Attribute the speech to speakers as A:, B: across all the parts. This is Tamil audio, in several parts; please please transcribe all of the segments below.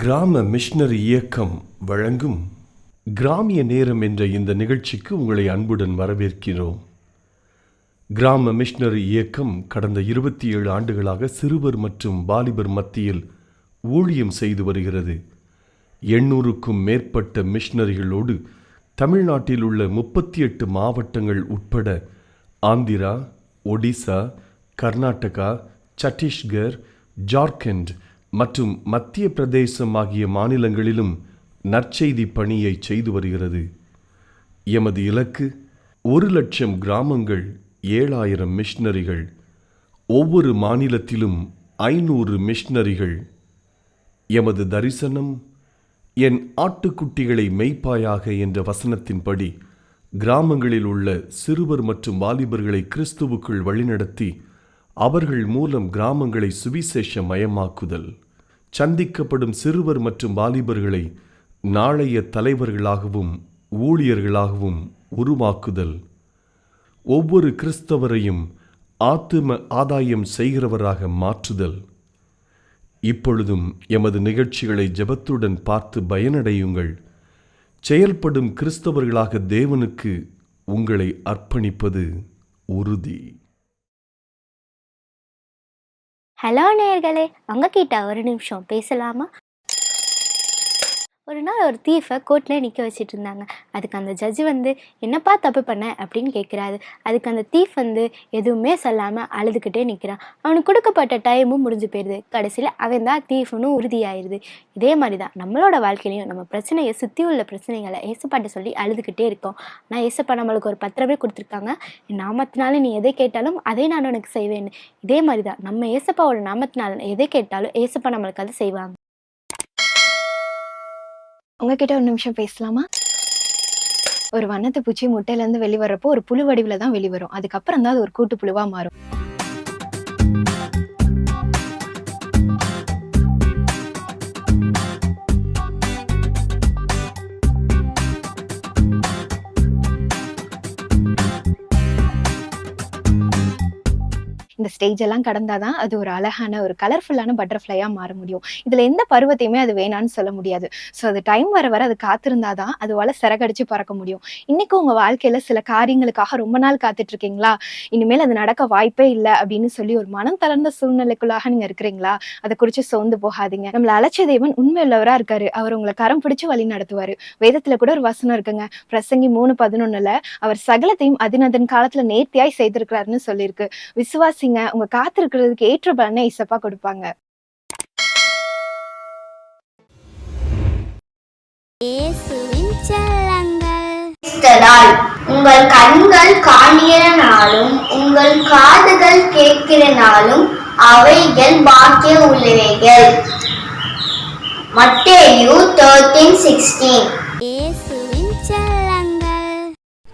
A: கிராம மிஷனரி இயக்கம் வழங்கும் கிராமிய நேரம் என்ற இந்த நிகழ்ச்சிக்கு உங்களை அன்புடன் வரவேற்கிறோம். கிராம மிஷனரி இயக்கம் கடந்த 27 ஆண்டுகளாக சிறுவர் மற்றும் வாலிபர் மத்தியில் ஊழியம் செய்து வருகிறது. 800க்கும் மேற்பட்ட மிஷனரிகளோடு தமிழ்நாட்டில் உள்ள 38 மாவட்டங்கள் உட்பட ஆந்திரா, ஒடிசா, கர்நாடகா, சத்தீஸ்கர், ஜார்க்கண்ட் மற்றும் மத்திய பிரதேசம் ஆகிய மாநிலங்களிலும் நற்செய்தி பணியை செய்து வருகிறது. எமது இலக்கு 1,00,000 கிராமங்கள், 7,000 மிஷனரிகள், ஒவ்வொரு மாநிலத்திலும் 500 மிஷனரிகள். எமது தரிசனம் என் ஆட்டுக்குட்டிகளை மேய்ப்பாயாக என்ற வசனத்தின்படி கிராமங்களில் உள்ள சிறுவர் மற்றும் வாலிபர்களை கிறிஸ்துவுக்குள் வழிநடத்தி அவர்கள் மூலம் கிராமங்களை சுவிசேஷ மயமாக்குதல், சந்திக்கப்படும் சிறுவர் மற்றும் வாலிபர்களை நாளைய தலைவர்களாகவும் ஊழியர்களாகவும் உருவாக்குதல், ஒவ்வொரு கிறிஸ்தவரையும் ஆத்தும ஆதாயம் செய்கிறவராக மாற்றுதல். இப்பொழுதும் எமது நிகழ்ச்சிகளை ஜெபத்துடன் பார்த்து பயனடையுங்கள். செயல்படும் கிறிஸ்தவர்களாக தேவனுக்கு உங்களை அர்ப்பணிப்பது உறுதி.
B: ஹலோ நேயர்களே, உங்ககிட்ட ஒரு நிமிஷம் பேசலாமா? ஒரு நாள் ஒரு தீஃபை கோர்ட்டில் நிற்க வச்சுட்டு இருந்தாங்க. அதுக்கு அந்த ஜட்ஜு என்னப்பா தப்பு பண்ண அப்படின்னு கேட்குறாரு. அதுக்கு அந்த தீஃப் எதுவுமே சொல்லாமல் அழுதுகிட்டே நிற்கிறான். அவனுக்கு கொடுக்கப்பட்ட டைமும் முடிஞ்சு போயிடுது. கடைசியில் அவன் தான் தீஃப்னு உறுதியாயிருது. இதே மாதிரி தான் நம்மளோட வாழ்க்கையிலையும் நம்ம பிரச்சனையை சுற்றி உள்ள பிரச்சனைகளை ஏசப்பாட்ட சொல்லி அழுதுகிட்டே இருக்கோம். ஆனால் ஏசப்பா நம்மளுக்கு ஒரு பத்திரமே கொடுத்துருக்காங்க. என் நாமத்தினால நீ எதை கேட்டாலும் அதை நான் உனக்கு செய்வேன்னு. இதே மாதிரி தான் நம்ம ஏசப்பாவோட நாமத்தினால எதை கேட்டாலும் ஏசப்பா நம்மளுக்கு அதை செய்வாங்க.
C: உங்ககிட்ட ஒரு நிமிஷம் பேசலாமா? ஒரு வண்ணத்து பூச்சி முட்டையிலேருந்து வெளிவரப்போ ஒரு புழு வடிவில் தான் வெளிவரும். அதுக்கப்புறம் தான் அது ஒரு கூட்டு புழுவா மாறும். இந்த ஸ்டேஜ் எல்லாம் கடந்தாதான் அது ஒரு அழகான ஒரு கலர்ஃபுல்லான பட்டர்ஃப்ளையா மாற முடியும். இதுல எந்த பருவத்தையுமே அது வேணான்னு சொல்ல முடியாது. ஸோ அது டைம் வர வர அது காத்திருந்தாதான் அதுவால சிறகடிச்சு பறக்க முடியும். இன்னைக்கு உங்க வாழ்க்கையில சில காரியங்களுக்காக ரொம்ப நாள் காத்துட்டு இருக்கீங்களா? இனிமேல் அது நடக்க வாய்ப்பே இல்லை அப்படின்னு சொல்லி ஒரு மனம் தளர்ந்த சூழ்நிலைக்குள்ளாக நீங்க இருக்கிறீங்களா? அதை குறிச்சு சோர்ந்து போகாதீங்க. நம்மள அழைச்ச தேவன் உண்மை உள்ளவரா இருக்காரு. அவர் உங்களை கரம் பிடிச்சு வழி நடத்துவாரு. வேதத்துல கூட ஒரு வசனம் இருக்குங்க, பிரசங்கி 3:11 அவர் சகலத்தையும் அதினதன் காலத்துல நேர்த்தியாய் செய்திருக்கிறாருன்னு சொல்லியிருக்கு. விசுவாசி, உங்க காத்திருக்கிறதுக்கு ஏற்ற பலனை இசப்பா கொடுப்பாங்க.
D: உங்கள் கண்கள் காண்கிற நாளும் உங்கள் காதுகள் கேட்கிற நாளும் அவைகள் பாக்கிய உள்ளவைகள். மத்தேயு 13:16.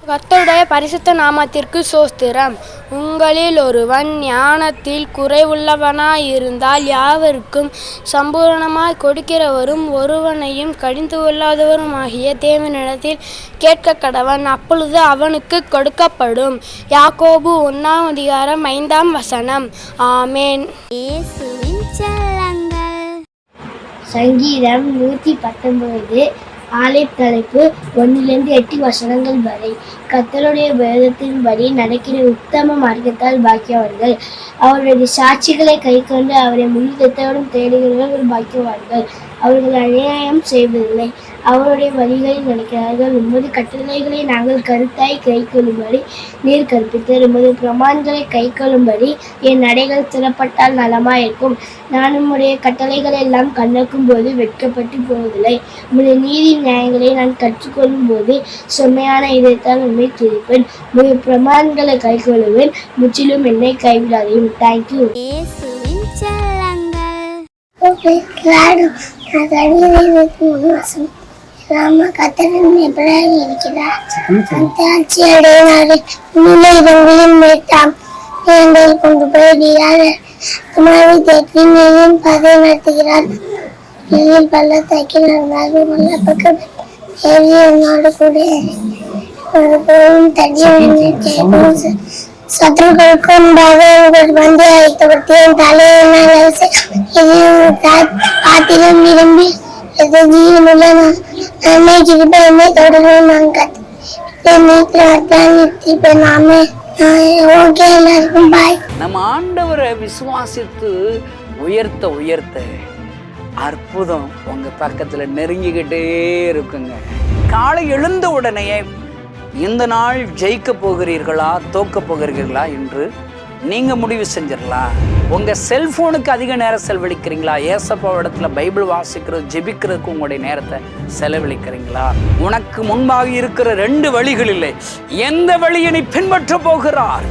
E: கர்த்தருடைய பரிசுத்த நாமத்திற்கு சோஸ்திரம். உங்களில் ஒருவன் ஞானத்தில் குறைவுள்ளவனாயிருந்தால் யாவருக்கும் சம்பூரணமாய் கொடுக்கிறவரும் ஒருவனையும் கடிந்து கொள்ளாதவருமாகிய தேவனிடத்தில் கேட்க கடவன், அப்பொழுது அவனுக்கு கொடுக்கப்படும். யாக்கோபு 1:5. ஆமேன்.
D: சங்கீதம் 119 ஆலிப் தலைப்பு 1-8 வசனங்கள் வரை. கர்த்தருடைய வேதத்தின்படி நடக்கிற உத்தம மார்க்கத்தால் பாக்கியவான்கள். அவருடைய சாட்சிகளை கை கொண்டு அவரை முழுத்தோடும் தேடுகிறவர்கள் பாக்கியவான்கள். அவர்கள் அநியாயம் செய்வதில்லை, அவருடைய வழிகளில் நடக்கிறார்கள். உமது கட்டளைகளை நாங்கள் கருத்தாய் கை கொள்ளும்படி நீர் கற்பித்தார். உமது பிரமாண்களை கை கொள்ளும்படி என் நடைகள் திறப்பட்டால் நலமாயிருக்கும். நான் உம்முடைய கட்டளைகள் எல்லாம் கண்ணக்கும் போது வெட்கப்பட்டு போவதில்லை. உம்முடைய நீதி நியாயங்களை நான் கற்றுக்கொள்ளும் போது செம்மையான இதயத்தால் உண்மை துதிப்பேன். உம்முடைய பிரமாண்களை கை கொள்ளுவேன், முற்றிலும் என்னை கைவிடாதையும். தேங்க்யூ. கத்தரின் எப்படியாக இருக்கிறார்? அந்த ஆட்சியடையினாலே இடங்களில் மேட்டாம் நீங்கள் கொண்டு போகிறார். குமாரி தேற்றி நீரின் பாதை நடத்துகிறார். நீரில் பள்ளத்தாக்கில் நடந்தாலும் உள்ள பக்கம் ஏறி என்னோடு கூட ஒரு போலும் தண்ணி சத்துருக்களுக்கு முன்பாக உங்கள் பந்தை அழைத்தபடுத்தி என் தலையை பாத்திரம் விரும்பி ஜீவனுள்ள நன்மைக்கிட்ட என்னை தொடரும் நாங்கள் என்னை பிரார்த்தனை நாமே. ஓகே, எல்லாருக்கும் பாய்.
F: நம்ம ஆண்டவரை விசுவாசித்து உயர்த்த அற்புதம் உங்க பக்கத்துல நெருங்கிக்கிட்டே இருக்குங்க. காலை எழுந்த உடனே இந்த நாள் ஜெயிக்க போகிறீர்களா தோக்க போகிறீர்களா என்று நீங்க முடிவு செஞ்சிடலாம். உங்க செல்போனுக்கு அதிக நேரம் செலவழிக்கிறீங்களா? ஏசப்பா இடத்துல பைபிள் வாசிக்கிறது ஜெபிக்கிறதுக்கு உங்களுடைய நேரத்தை செலவழிக்கிறீங்களா? உனக்கு முன்பாக இருக்கிற 2 வழிகள் இல்லை, எந்த வழியை நீ பின்பற்ற போகிறார்?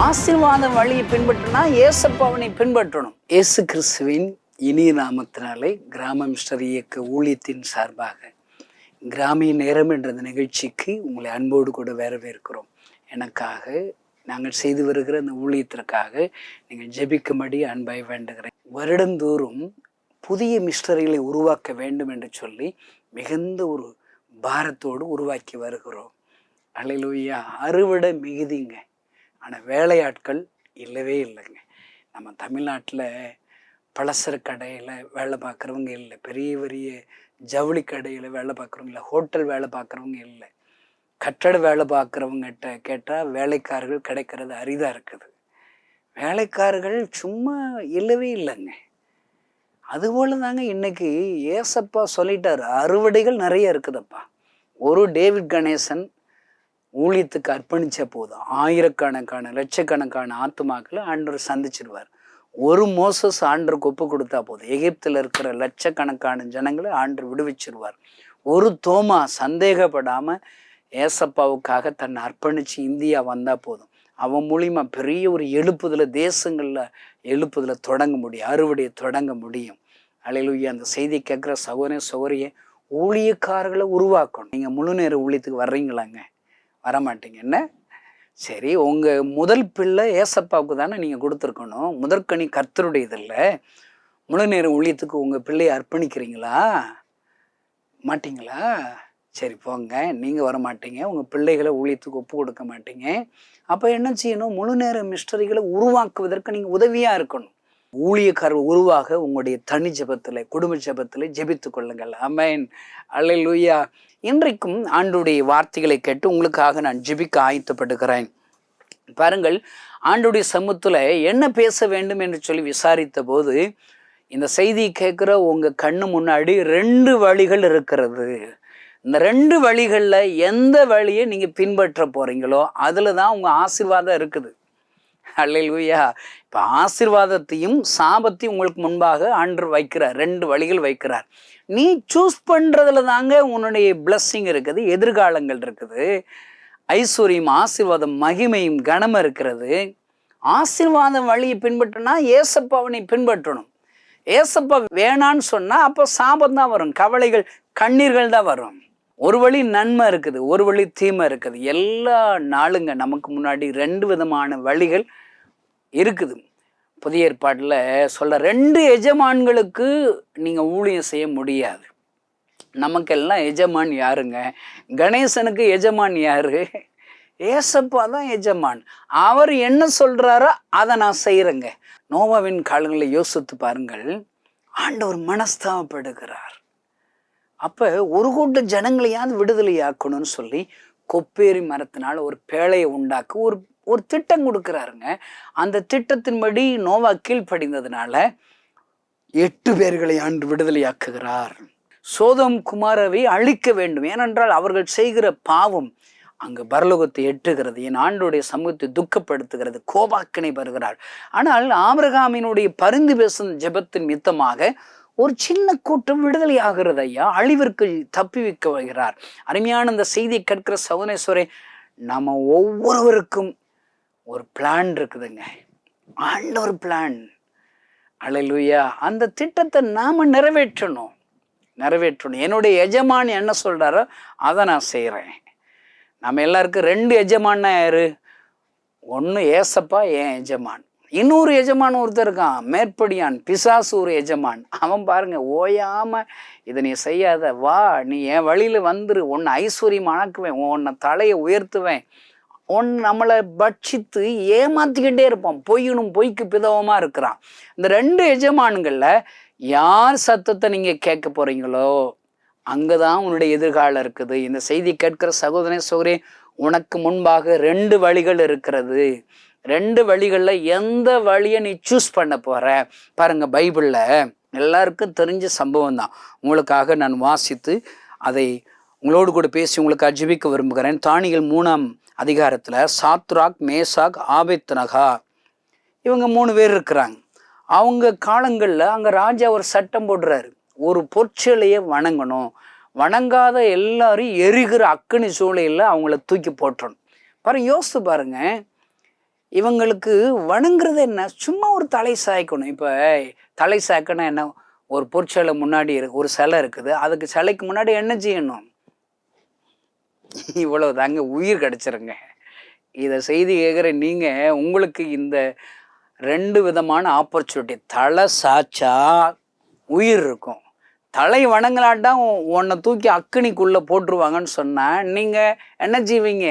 F: ஆசீர்வாத வழியை பின்பற்றினா ஏசப்பாவனை பின்பற்றணும். இயேசு கிறிஸ்துவின் இனிய நாமத்தினாலே கிராம மிஸ்டர் இயக்க ஊழியத்தின் சார்பாக கிராமிய நேரம் என்ற நிகழ்ச்சிக்கு உங்களை அன்போடு கூட வரவேற்கிறோம். எனக்காக நாங்கள் செய்து வருகிற அந்த ஊழியத்திற்காக நீங்கள் ஜெபிக்கும்படி அன்பாய் வேண்டுகிறேன். வருடந்தோறும் புதிய மிஸ்டரிகளை உருவாக்க வேண்டும் என்று சொல்லி மிகுந்த ஒரு பாரத்தோடு உருவாக்கி வருகிறோம். அல்லேலூயா. அறுவடை மிகுதிங்க, ஆனால் வேலையாட்கள் இல்லவே இல்லைங்க. நம்ம தமிழ்நாட்டில் பலசர கடையில் வேலை பார்க்குறவங்க இல்லை, பெரிய பெரிய ஜவுளி கடையில் வேலை பார்க்குறவங்க இல்லை, ஹோட்டல் வேலை பார்க்குறவங்க இல்லை, கட்டட வேலை பார்க்குறவங்ககிட்ட கேட்டால் வேலைக்காரர்கள் கிடைக்கிறது அரிதாக இருக்குது. வேலைக்காரர்கள் சும்மா இல்லவே இல்லைங்க. அதுபோல் தாங்க இன்னைக்கு ஏசப்பா சொல்லிட்டார், அறுவடைகள் நிறைய இருக்குதுப்பா. ஒரு டேவிட் கணேசன் ஊழியத்துக்கு அர்ப்பணித்த போதும் ஆயிரக்கணக்கான லட்சக்கணக்கான ஆத்துமாக்களை ஆண்டவர் சந்திச்சிருவார். ஒரு மோசஸ் ஆண்டருக்கு ஒப்பு கொடுத்தா போதும் எகிப்தில் இருக்கிற லட்சக்கணக்கான ஜனங்களை ஆண்டர் விடுவிச்சிருவார். ஒரு தோமா சந்தேகப்படாமல் ஏசப்பாவுக்காக தன்னை அர்ப்பணித்து இந்தியா வந்தால் போதும், அவன் மூலிமா பெரிய ஒரு எழுப்புதல தேசங்களில் எழுப்புதல தொடங்க முடியும், அறுவடையை தொடங்க முடியும். அல்லேலூயா. அந்த செய்தி கேட்குற சகோதரிய ஊழியக்காரர்களை உருவாக்கணும். நீங்கள் முழு நேர ஊழியத்துக்கு வர்றீங்களாங்க? வரமாட்டீங்க என்ன? சரி, உங்கள் முதல் பிள்ளை ஏசப்பாவுக்கு தானே நீங்கள் கொடுத்துருக்கணும். முதற்கனி கர்த்தருடையதில்ல. முழு நேர ஊழியத்துக்கு உங்கள் பிள்ளையை அர்ப்பணிக்கிறீங்களா? மாட்டிங்களா? சரி போங்க, நீங்கள் வர மாட்டீங்க, உங்கள் பிள்ளைகளை ஊழியத்துக்கு ஒப்பு கொடுக்க மாட்டீங்க. அப்போ என்ன செய்யணும்? முழு நேர மிஸ்டரிகளை உருவாக்குவதற்கு நீங்கள் உதவியாக இருக்கணும். ஊழியக்காரர் உருவாக உங்களுடைய தனி ஜெபத்தில் குடும்ப ஜெபத்தில் ஜெபித்து கொள்ளுங்கள். ஆமென். அல்லேலூயா. இன்றைக்கும் ஆண்டுடைய வார்த்தைகளை கேட்டு உங்களுக்காக நான் ஜெபிக்க ஆயத்தப்படுகிறேன். பாருங்கள், ஆண்டுடைய சமூகத்தில் என்ன பேச வேண்டும் என்று சொல்லி விசாரித்த போது இந்த செய்தியை கேட்குற உங்கள் கண்ணு முன்னாடி 2 வழிகள் இருக்கிறது. இந்த 2 வழிகளில் எந்த வழியை நீங்கள் பின்பற்ற போகிறீங்களோ அதில் தான் உங்கள் ஆசீர்வாதம் இருக்குது. அல்லேலூயா. இப்போ ஆசீர்வாதத்தையும் சாபத்தையும் உங்களுக்கு முன்பாக ஆண்டவர் வைக்கிறார். 2 வழிகள் வைக்கிறார். நீ சூஸ் பண்ணுறதுல தாங்க உன்னுடைய பிளஸ்ஸிங் இருக்குது, எதிர்காலங்கள் இருக்குது, ஐஸ்வர்யம் ஆசீர்வாதம் மகிமையும் கனமும் இருக்கிறது. ஆசீர்வாத வழியை பின்பற்றினா ஏசப்பாவனை பின்பற்றணும். ஏசப்பா வேணான்னு சொன்னால் அப்போ சாபம் தான் வரும், கவலைகள் கண்ணீர்கள் தான் வரும். ஒரு வழி நன்மை இருக்குது, ஒரு வழி தீமை இருக்குது. எல்லா நாளுங்க நமக்கு முன்னாடி 2 விதமான வழிகள் இருக்குது. புதிய ஏற்பாட்டில் சொல்ல 2 எஜமான்களுக்கு நீங்கள் ஊழியம் செய்ய முடியாது. நமக்கெல்லாம் எஜமான் யாருங்க? கணேசனுக்கு எஜமான் யாரு? ஏசப்பா தான் எஜமான். அவர் என்ன சொல்கிறாரோ அதை நான் செய்கிறேங்க. நோவாவின் காலங்களில் யோசித்து பாருங்கள், ஆண்டவர் மனஸ்தாபப்படுகிறார். அப்போ ஒரு கூட்ட ஜனங்களையாவது விடுதலையாக்கணும்னு சொல்லி கொப்பேரி மரத்தினால ஒரு பேழையை உண்டாக்க ஒரு திட்டம் கொடுக்குறாருங்க. அந்த திட்டத்தின்படி நோவா கீழ்ப்படிந்ததுனால 8 பேர்களை ஆண்டு விடுதலையாக்குகிறார். சோதம் குமாரவை அழிக்க வேண்டும், ஏனென்றால் அவர்கள் செய்கிற பாவம் அங்கு பரலோகத்தை எட்டுகிறது, என் ஆண்டுடைய சமூகத்தை துக்கப்படுத்துகிறது, கோபாக்கினை வருகிறார். ஆனால் ஆபிரகாமினுடைய பரிந்து பேசும் ஜெபத்தின் மித்தமாக ஒரு சின்ன கூட்டம் விடுதலை ஆகிறது. ஐயா, அழிவிற்கு தப்பி வைக்க வருகிறார். அருமையான அந்த செய்தியை கேட்கிற சகோதரேஸ்வரே, நம்ம ஒவ்வொருவருக்கும் ஒரு பிளான் இருக்குதுங்க, ஆண்டவர் பிளான். அல்லேலூயா. அந்த திட்டத்தை நாம நிறைவேற்றணும். என்னுடைய எஜமான் என்ன சொல்றாரோ அதை நான் செய்கிறேன். நம்ம எல்லாருக்கும் 2 எஜமான்னா யாரு? ஒன்று ஏசப்பா என் எஜமான், இன்னொரு எஜமான் ஒருத்தர் இருக்கான், மேற்படியான் பிசாசு ஒரு எஜமான். அவன் பாருங்க ஓயாம இதை நீ செய்யாத, வா நீ என் வழியில வந்துரு, உன்னை ஐஸ்வர்யம் அணக்குவேன், உன்னை தலையை உயர்த்துவேன், நம்மளை பட்சித்து ஏமாத்திக்கிட்டே இருப்பான். பொய்க்கு பிதவமா இருக்கிறான். இந்த 2 எஜமான்கள்ல யார் சத்தத்தை நீங்க கேட்க போறீங்களோ அங்கதான் உன்னுடைய எதிர்காலம் இருக்குது. இந்த செய்தி கேட்கிற சகோதரனே சகோதரி, உனக்கு முன்பாக 2 வழிகள் இருக்கிறது. 2 வழிகள்ல எந்த வழியை நீ சூஸ் பண்ண போற பாருங்க. பைபிள்ல எல்லாருக்கும் தெரிஞ்ச சம்பவம் தான். உங்களுக்காக நான் வாசித்து அதை உங்களோடு கூட பேசி உங்களுக்கு அஜிபிக்க விரும்புகிறேன். தானியேல் 3ஆம் அதிகாரத்துல சாத்ராக், மேசாக், ஆபேத்நேகோ இவங்க 3 பேர் இருக்கிறாங்க. அவங்க காலங்கள்ல அங்க ராஜா ஒரு சட்டம் போடுறாரு, ஒரு பொற்சிலையை வணங்கணும், வணங்காத எல்லாரும் எரிகிற அக்கினி சூளையில அவங்கள தூக்கி போட்டுறணும். பாருங்க, யோசித்து பாருங்க. இவங்களுக்கு வணங்குறது என்ன? சும்மா ஒரு தலை சாய்க்கணும். இப்போ தலை சாய்க்கணும் என்ன? ஒரு பொற்சிலை முன்னாடி ஒரு சிலை இருக்குது, அதுக்கு சிலைக்கு முன்னாடி என்ன செய்யணும்? இவ்வளவு தாங்க, உயிர் கிடைச்சிருங்க. இதை செய்தி கேட்குற நீங்க, உங்களுக்கு இந்த 2 விதமான ஆப்பர்ச்சுனிட்டி. தலை சாச்சா உயிர் இருக்கும், தலை வணங்கலாட்டா உன்னை தூக்கி அக்கினிக்குள்ள போட்டுருவாங்கன்னு சொன்னா நீங்க என்ன செய்வீங்க?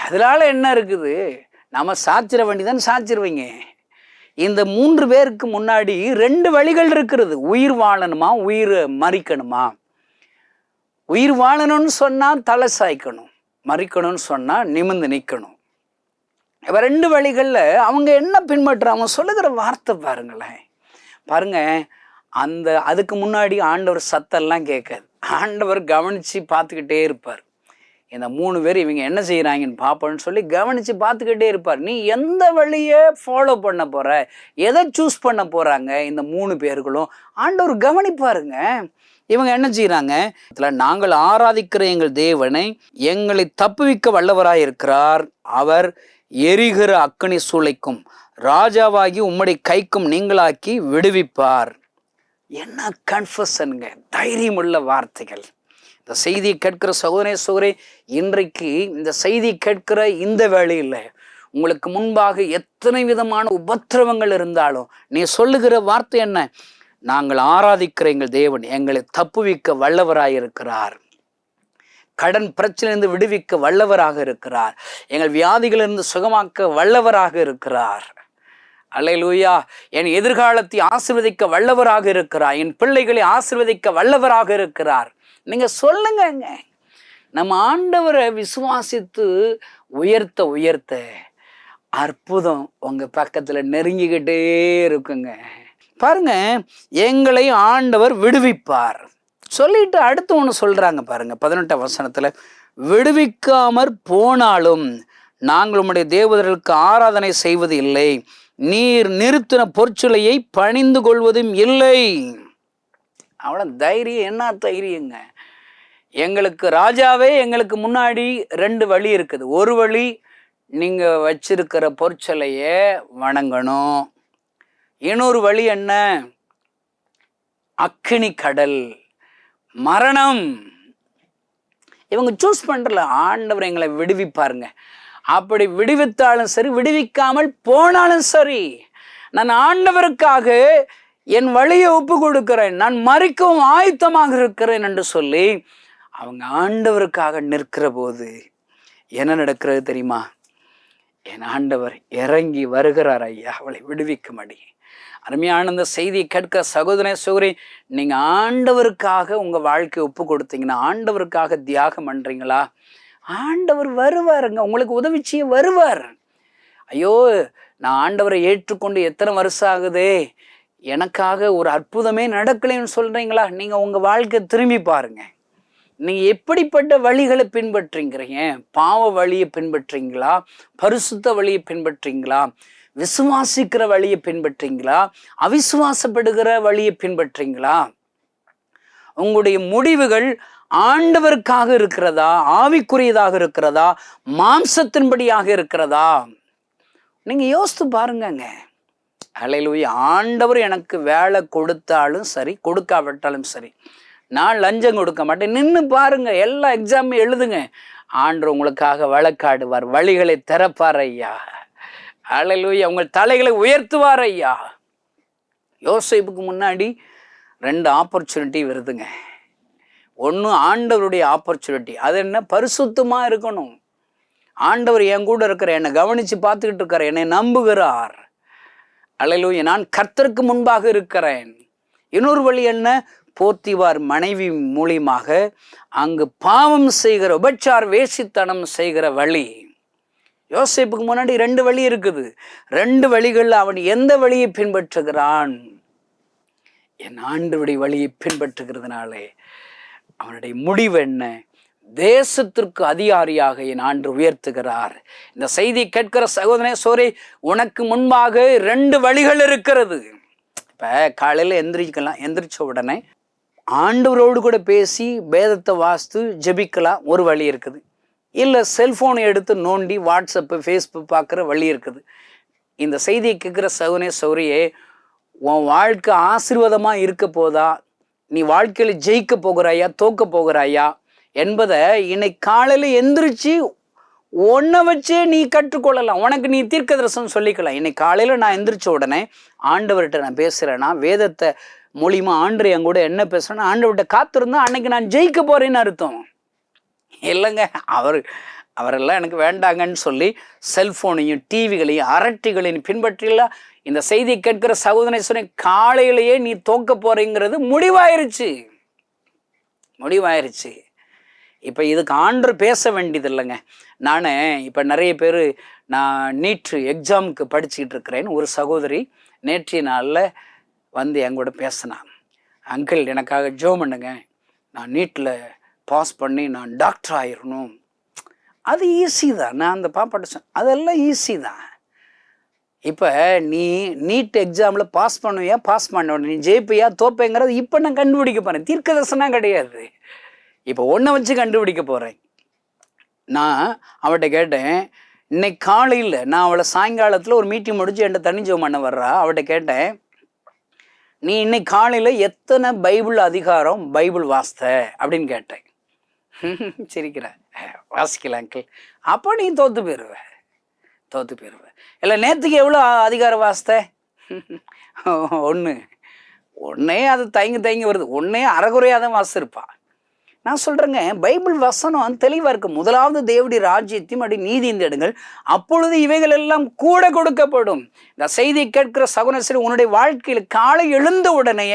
F: அதனால என்ன இருக்குது? நம்ம சாச்சிட வேண்டிதான் சாச்சிருவீங்க. இந்த 3 பேருக்கு முன்னாடி 2 வழிகள் இருக்கிறது. உயிர் வாழணுமா, உயிர் மறிக்கணுமா? உயிர் வாழணும்னு சொன்னா தலை சாய்க்கணும், மறிக்கணும்னு சொன்னா நிமிர்ந்து நிற்கணும். இப்ப 2 வழிகள்ல அவங்க என்ன பின்பற்றுறாங்க? சொல்லுகிற வார்த்தை பாருங்களேன். பாருங்க, அதுக்கு முன்னாடி ஆண்டவர் சத்தெல்லாம் கேட்காது. ஆண்டவர் கவனிச்சு பார்த்துக்கிட்டே இருப்பார். இந்த 3 பேர் இவங்க என்ன செய்யறாங்கன்னு பார்ப்போன்னு சொல்லி கவனிச்சு பார்த்துக்கிட்டே இருப்பார். நீ எந்த வழியை ஃபாலோ பண்ண போற, எதை சூஸ் பண்ண போறாங்க இந்த 3 பேர்களும் ஆண்டவர் கவனிப்பாருங்க. இவங்க என்ன செய்யறாங்க? நாங்கள் ஆராதிக்கிற எங்கள் தேவனை எங்களை தப்புவிக்க வல்லவராய் இருக்கிறார். அவர் எரிகிற அக்கினி சூளைக்கும் ராஜாவாகி உம்முடைய கைக்கும் நீங்களாக்கி விடுவிப்பார். என்ன கன்ஃபஷனுங்க, தைரியமுள்ள வார்த்தைகள். இந்த செய்தியை கேட்கிற சகோதரே சகோதரி, இன்றைக்கு இந்த செய்தி கேட்கிற இந்த வேளையில் உங்களுக்கு முன்பாக எத்தனை விதமான உபத்திரவங்கள் இருந்தாலும் நீ சொல்லுகிற வார்த்தை என்ன? நாங்கள் ஆராதிக்கிற எங்கள் தேவன் எங்களை தப்புவிக்க வல்லவராயிருக்கிறார், கடன் பிரச்சனையிலிருந்து விடுவிக்க வல்லவராக இருக்கிறார், எங்கள் வியாதிகளிலிருந்து சுகமாக்க வல்லவராக இருக்கிறார். அல்லேலூயா. என் எதிர்காலத்தை ஆசீர்வதிக்க வல்லவராக இருக்கிறார், என் பிள்ளைகளை ஆசீர்வதிக்க வல்லவராக இருக்கிறார். நீங்க சொல்லுங்க. நம்ம ஆண்டவரை விசுவாசித்து உயர்த்த உயர்த்த அற்புதம் உங்க பக்கத்துல நெருங்கிக்கிட்டே இருக்குங்க. பாருங்க, எங்களை ஆண்டவர் விடுவிப்பார் சொல்லிட்டு அடுத்து ஒன்று சொல்றாங்க பாருங்க. 18ஆம் வசனத்துல, விடுவிக்காமற் போனாலும் நாங்கள் உம்முடைய தேவதர்களுக்கு ஆராதனை செய்வது இல்லை, நீர் நிறுத்தின பொற்சிலையை பணிந்து கொள்வதும் இல்லை. அவ்வளோ தைரியம். என்ன தைரியங்க? எங்களுக்கு ராஜாவே எங்களுக்கு முன்னாடி 2 வழி இருக்குது. ஒரு வழி நீங்க வச்சிருக்கிற பொற்சிலைய வணங்கணும், இன்னொரு வழி என்ன? அக்கினி கடல், மரணம். இவங்க சூஸ் பண்றல. ஆண்டவர் எங்களை விடுவிப்பாருங்க. அப்படி விடுவித்தாலும் சரி, விடுவிக்காமல் போனாலும் சரி, நான் ஆண்டவருக்காக என் வழியை ஒப்பு கொடுக்கிறேன், நான் மறிக்கவும் ஆயத்தமாக இருக்கிறேன் என்று சொல்லி அவங்க ஆண்டவருக்காக நிற்கிற போது என்ன நடக்கிறது தெரியுமா? என் ஆண்டவர் இறங்கி வருகிறார் ஐயா, அவளை விடுவிக்கும்படி. அருமையான இந்த செய்தியை கேட்க சகோதரனே சகோதரி, நீங்க ஆண்டவருக்காக உங்க வாழ்க்கையை ஒப்பு கொடுத்தீங்கன்னா, ஆண்டவருக்காக தியாகம் பண்றீங்களா, ஆண்டவர் வருவாருங்க, உங்களுக்கு உதவி செய்ய வருவார். ஐயோ, நான் ஆண்டவரை ஏற்றுக்கொண்டு எத்தனை வருஷம் ஆகுதே, எனக்காக ஒரு அற்புதமே நடக்கலைன்னு சொல்றீங்களா? நீங்க உங்க வாழ்க்கை திரும்பி பாருங்க. நீங்க எப்படிப்பட்ட வழிகளை பின்பற்றுறீங்க? பாவ வழியை பின்பற்றீங்களா, பரிசுத்த வழியை பின்பற்றீங்களா, விசுவாசிக்கிற வழியை பின்பற்றீங்களா, அவிசுவாசப்படுகிற வழியை பின்பற்றீங்களா? உங்களுடைய முடிவுகள் ஆண்டவருக்காக இருக்கிறதா, ஆவிக்குரியதாக இருக்கிறதா, மாம்சத்தின்படியாக இருக்கிறதா? நீங்க யோசித்து பாருங்கங்க. அல்லேலூயா. ஆண்டவர் எனக்கு வேலை கொடுத்தாலும் சரி, கொடுக்காவிட்டாலும் சரி, நான் லஞ்சம் கொடுக்க மாட்டேன். நின்று பாருங்க, எல்லா எக்ஸாமும் எழுதுங்க. ஆண்டவர் உங்களுக்காக வழக்காடுவார், வழிகளை திறப்பார் ஐயா. அல்லேலூயா. உங்கள் தலைகளை உயர்த்துவார் ஐயா. யோசேப்புக்கு முன்னாடி 2 ஆப்பர்ச்சுனிட்டி வருதுங்க. ஒன்று ஆண்டவருடைய ஆப்பர்ச்சுனிட்டி. அது என்ன? பரிசுத்தமா இருக்கணும். ஆண்டவர் என் கூட இருக்கிற, என்னை கவனிச்சு பார்த்துக்கிட்டு இருக்கிற, என்னை நம்புகிறார். அல்லேலூயா. நான் கர்த்தருக்கு முன்பாக இருக்கிறேன். இன்னொரு வழி என்ன? போத்திவார் மனைவி மூலியமாக அங்கு பாவம் செய்கிற உபச்சார வேசித்தனம் செய்கிற வழி. யோசேப்புக்கு முன்னாடி 2 வழி இருக்குது. 2 வழிகளில் அவன் எந்த வழியை பின்பற்றுகிறான்? என் ஆண்டவருடைய வழியை பின்பற்றுகிறதுனாலே அவனுடைய முடிவு என்ன? தேசத்திற்கு அதிகாரியாக என் ஆண்டு உயர்த்துகிறார். இந்த செய்தி கேட்கிற சகோதரனே சோரே, உனக்கு முன்பாக 2 வழிகள் இருக்கிறது. இப்போ காலையில் எந்திரிச்ச உடனே ஆண்டவரோடு கூட பேசி வேதத்தை வாசித்து ஜெபிக்கலாம், ஒரு வழி இருக்குது. இல்லை செல்ஃபோனை எடுத்து நோண்டி வாட்ஸ்அப்பு ஃபேஸ்புக் பார்க்குற வழி இருக்குது. இந்த செய்தியை கேட்குற சகோதரனே சௌரியே, உன் வாழ்க்கை ஆசீர்வாதமாக இருக்க போதா, நீ வாழ்க்கையில் ஜெயிக்க போகிறாயா தோக்க போகிறாயா என்பதை இன்னைக்கு காலையில் எந்திரிச்சு ஒன்றை வச்சே நீ கற்றுக்கொள்ளலாம். உனக்கு நீ தீர்க்க தரிசனம் சொல்லிக்கலாம். இன்னைக்கு காலையில் நான் எந்திரிச்ச உடனே ஆண்டவர்கிட்ட நான் பேசுகிறேன்னா, வேதத்தை மூலியமாக ஆண்டு என் கூட என்ன பேசுகிறேன்னா, ஆண்டவர்கிட்ட காத்திருந்தா அன்னைக்கு நான் ஜெயிக்க போகிறேன்னு அர்த்தம் இல்லைங்க. அவரெல்லாம் எனக்கு வேண்டாங்கன்னு சொல்லி செல்ஃபோனையும் டிவிகளையும் அரட்டிகளையும் பின்பற்றிலாம் இந்த செய்தியை கேட்கிற சகோதரனை சொன்ன காலையிலேயே நீ தோக்க போறீங்கிறது முடிவாயிருச்சு. இப்போ இதுக்கு ஆண்டவர் பேச வேண்டியது இல்லைங்க. நான் இப்போ நிறைய பேர் நான் நீட் எக்ஸாமுக்கு படிச்சுக்கிட்டு இருக்கிறேன். ஒரு சகோதரி நேற்றைய நாளில் வந்து என் கூட பேசினான். அங்கிள் எனக்காக ஜெபம் பண்ணுங்க, நான் நீட்டில் பாஸ் பண்ணி நான் டாக்டர் ஆயிடணும். அது ஈஸி தான். நான் அந்த பாப்பாட்ட சொன்னேன், அதெல்லாம் ஈஸி தான். இப்போ நீ நீட் எக்ஸாமில் பாஸ் பண்ணுவியா, பாஸ் பண்ண நீ ஜெயிப்பியா தோப்பேங்கிறது இப்போ நான் கண்டுபிடிக்க போகிறேன். தீர்க்க தரிசனம் கிடையாது. இப்போ ஒன்றை வச்சு கண்டுபிடிக்க போகிறேன். நான் அவட்ட கேட்டேன், இன்னைக்கு காலையில் நான் அவளை சாயங்காலத்தில் ஒரு மீட்டிங் முடிச்சு என்கிட்ட தண்ணி ஜெபம் பண்ண வர்றா. அவட்ட கேட்டேன், நீ இன்னைக்கு காலையில் எத்தனை பைபிள் அதிகாரம் பைபிள் வாசித்த அப்படின்னு கேட்டேன். சிரிக்கிற, வாசிக்கல அங்கிள். அப்போ நீ தோற்று போயிடுவ. இல்லை நேற்றுக்கு எவ்வளோ அதிகாரம் வாசித்த? 1 அது தயங்கி வருது. 1 அரைகுறையாக தான் வாசிச்சிருப்பா. நான் சொல்கிறேங்க, பைபிள் வசனம் தெளிவாக இருக்கு. முதலாவது தேவனுடைய ராஜ்யத்தையும் அப்படி நீதியும் தேடுங்கள், அப்பொழுது இவைகள் எல்லாம் கூட கொடுக்கப்படும். இந்த செய்தியை கேட்கிற சகோதரர், உன்னுடைய வாழ்க்கையில் காலை எழுந்த உடனே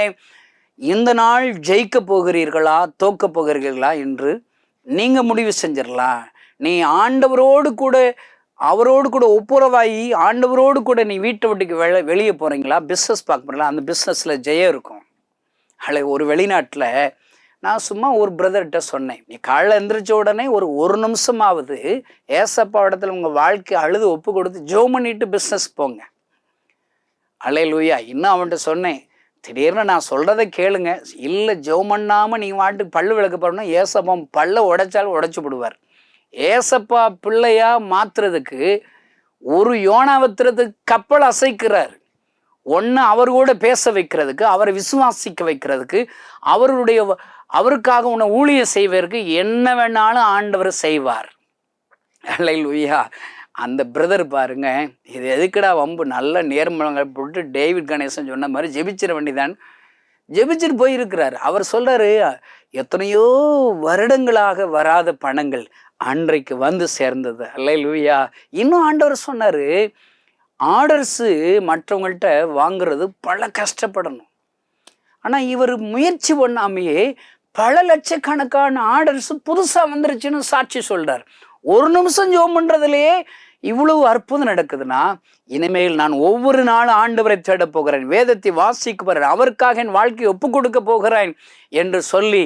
F: இந்த நாள் ஜெயிக்க போகிறீர்களா தோக்க போகிறீர்களா என்று நீங்கள் முடிவு செஞ்சிடலாம். நீ ஆண்டவரோடு கூட அவரோடு கூட ஒப்புரவாகி ஆண்டவரோடு கூட நீ வீட்டை விட்டுக்கு வெளியே போகிறீங்களா, பிஸ்னஸ் பார்க்க போகிறீங்களா, அந்த பிஸ்னஸில் ஜெயம் இருக்கும். ஒரு வெளிநாட்டில் நான் சும்மா ஒரு பிரதர்கிட்ட சொன்னேன், நீ காலைல எந்திரிச்ச உடனே ஒரு நிமிஷமாவது ஏசப்பா இடத்துல உங்கள் வாழ்க்கை அழுது ஒப்பு கொடுத்து ஜெபம் பண்ணிட்டு பிஸ்னஸ் போங்க. அல்லேலூயா. இன்னும் அவன்கிட்ட சொன்னேன், திடீர்னு நான் சொல்கிறத கேளுங்க, இல்லை ஜெபம் பண்ணாமல் நீங்கள் வாட்டுக்கு பல்லு விளக்க போறோம்னா ஏசப்பா பல்ல உடைச்சாலும் உடைச்சு விடுவார். ஏசப்பா பிள்ளையா மாத்துறதுக்கு ஒரு யோனாவத்திரத்துக்கு கப்பல் அசைக்கிறார். ஒன்று அவர் கூட பேச வைக்கிறதுக்கு, அவரை விசுவாசிக்க வைக்கிறதுக்கு, அவருக்காக உன்னை ஊழியம் செய்வதற்கு என்ன வேணாலும் ஆண்டவர் செய்வார். அல்லேலூயா. அந்த பிரதர் பாருங்க, இது எதுக்குடா வம்பு, நல்ல நேர்மலங்கள் போட்டு டேவிட் கணேசன் சொன்ன மாதிரி ஜெபிச்சிட வேண்டிதான் ஜெபிச்சுட்டு போயிருக்கிறார். அவர் சொல்றாரு, எத்தனையோ வருடங்களாக வராத பணங்கள் அன்றைக்கு வந்து சேர்ந்தது. அல்லேலூயா. இன்னும் ஆண்டவர் சொன்னாரு, ஆர்டர்ஸு மற்றவங்கள்ட்ட வாங்குறது பல கஷ்டப்படணும். ஆனால் இவர் முயற்சி பண்ணாமையே பல லட்சக்கணக்கான ஆர்டர்ஸ் புதுசாக வந்துருச்சுன்னு சாட்சி சொல்றார். 1 நிமிஷம் ஜெபம் பண்ணுறதுலையே இவ்வளவு அற்புதம் நடக்குதுன்னா, இனிமேல் நான் ஒவ்வொரு நாளும் ஆண்டவரை தேட போகிறேன், வேதத்தை வாசிக்க போகிறேன், அவருக்காக என் வாழ்க்கையை ஒப்பு கொடுக்க போகிறேன் என்று சொல்லி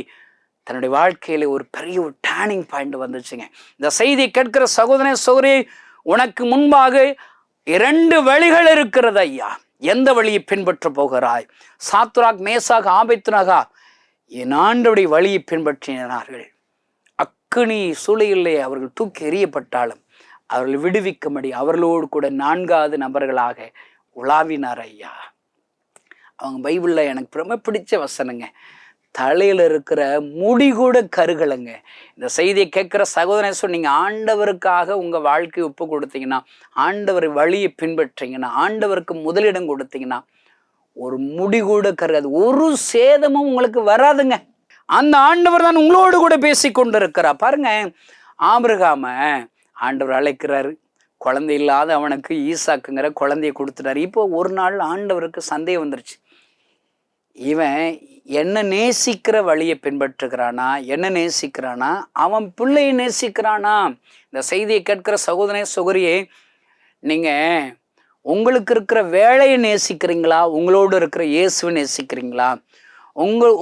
F: தன்னுடைய வாழ்க்கையில ஒரு பெரிய டேர்னிங் பாயிண்ட் வந்துச்சுங்க. இந்த செய்தி கேட்கிற சகோதரனே சகோதரி, உனக்கு முன்பாக 2 வழிகள் இருக்கிறது ஐயா. எந்த வழியை பின்பற்ற போகிறாய்? சாத்ராக் மேசாக் ஆபேத்நேகோ என் ஆண்டவருடைய வழியை பின்பற்றினார்கள். அக்கினி சூளையிலே அவர்கள் தூக்கி எறியப்பட்டாலும் அவர்கள் விடுவிக்கும்படி அவர்களோடு கூட 4வது நபர்களாக உலாவினார் ஐயா. அவங்க பைபிளில் எனக்கு ரொம்ப பிடிச்ச வசனங்க, தலையில் இருக்கிற முடி கூட கருகலைங்க. இந்த செய்தியை கேட்குற சகோதரன் சொன்னீங்க, ஆண்டவருக்காக உங்கள் வாழ்க்கையை ஒப்பு கொடுத்தீங்கன்னா, ஆண்டவர் வழியை பின்பற்றிங்கன்னா, ஆண்டவருக்கு முதலிடம் கொடுத்தீங்கன்னா, ஒரு முடி கூட கருகாது, ஒரு சேதமும் உங்களுக்கு வராதுங்க. அந்த ஆண்டவர் தான் உங்களோடு கூட பேசி கொண்டு இருக்கிறார். பாருங்க, ஆபிரகாம ஆண்டவர் அழைக்கிறாரு, குழந்தை இல்லாத அவனுக்கு ஈசாக்குங்கிற குழந்தைய கொடுத்துட்டாரு. இப்போ ஒரு நாள் ஆண்டவருக்கு சந்தேகம் வந்துருச்சு, இவன் என்ன நேசிக்கிற வழியை பின்பற்றுகிறானா, என்ன நேசிக்கிறானா, அவன் பிள்ளையை நேசிக்கிறானா. இந்த செய்தியை கேட்கிற சகோதரனே சகோதரியே, நீங்கள் உங்களுக்கு இருக்கிற வேலையை நேசிக்கிறீங்களா, உங்களோடு இருக்கிற இயேசுவை நேசிக்கிறீங்களா?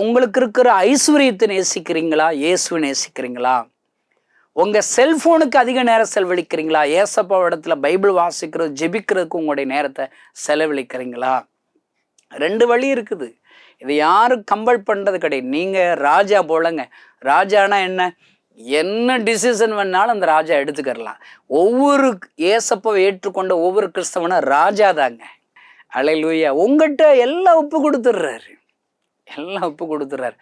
F: உங்களுக்கு இருக்கிற ஐஸ்வர்யத்தை நேசிக்கிறீங்களா, இயேசுவை நேசிக்கிறீங்களா? உங்கள் செல்ஃபோனுக்கு அதிக நேரம் செலவழிக்கிறீங்களா, ஏசப்பா இடத்துல பைபிள் வாசிக்கிறது ஜெபிக்கிறதுக்கு உங்களுடைய நேரத்தை செலவழிக்கிறீங்களா? 2 வழி இருக்குது. இதை யாரும் கம்பல் பண்ணுறது கிடையாது. நீங்கள் ராஜா போலங்க. ராஜானா என்ன டிசிஷன் வேணாலும் அந்த ராஜா எடுத்துக்கிறலாம். ஒவ்வொரு ஏசப்பாவை ஏற்றுக்கொண்ட ஒவ்வொரு கிறிஸ்தவனும் ராஜா தாங்க. அல்லேலூயா. உங்கள்கிட்ட எல்லாம் ஒப்பு கொடுத்துட்றாரு, எல்லாம் ஒப்பு கொடுத்துட்றாரு.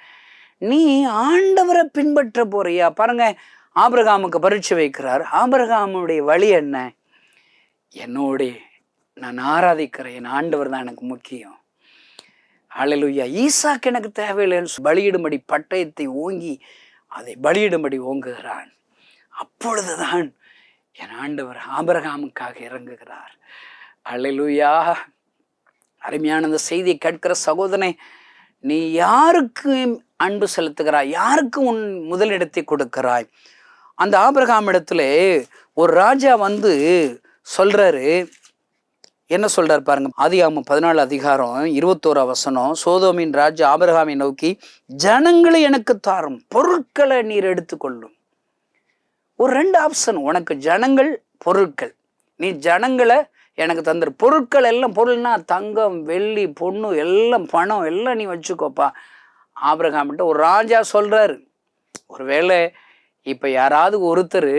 F: நீ ஆண்டவரை பின்பற்ற போறியா? பாருங்க, ஆபிரகாமுக்கு பரீட்சை வைக்கிறார். ஆபிரகாமுடைய வழி என்ன? என்னோடைய நான் ஆராதிக்கிறேன், என் ஆண்டவர் தான் எனக்கு முக்கியம். அல்லேலூயா. ஈசாக்கு எனக்கு தேவையில்லைன்னு பலியிடும்படி பட்டயத்தை ஓங்கி அதை பலியிடும்படி ஓங்குகிறான். அப்பொழுதுதான் என் ஆண்டவர் ஆபிரகாமுக்காக இறங்குகிறார். அல்லேலூயா. அருமையான இந்த செய்தியை கேட்கிற சகோதரனே, நீ யாருக்கு அன்பு செலுத்துகிறாய், யாருக்கு உன் முதலிடத்தை கொடுக்கிறாய்? அந்த ஆபிரகாம் இடத்துல ஒரு ராஜா வந்து சொல்றாரு, என்ன சொல்றாரு பாருங்க. ஆதியாகமம் 14 அதிகாரம் 21 வசனம். சோதோமின் ராஜா ஆபிரகாமை நோக்கி, ஜனங்களை எனக்கு தாரும், பொருட்களை நீர் எடுத்துக்கொள்ளும். ஒரு 2 ஆப்ஷன் உனக்கு, ஜனங்கள், பொருட்கள். நீ ஜனங்களை எனக்கு தந்துரு, பொருட்கள் எல்லாம், பொருள்னா தங்கம், வெள்ளி, பொண்ணு, எல்லாம் பணம் எல்லாம் நீ வச்சுக்கோப்பா. ஆபிரகாம்கிட்ட ஒரு ராஜா சொல்றாரு. ஒருவேளை இப்ப யாராவது ஒருத்தர்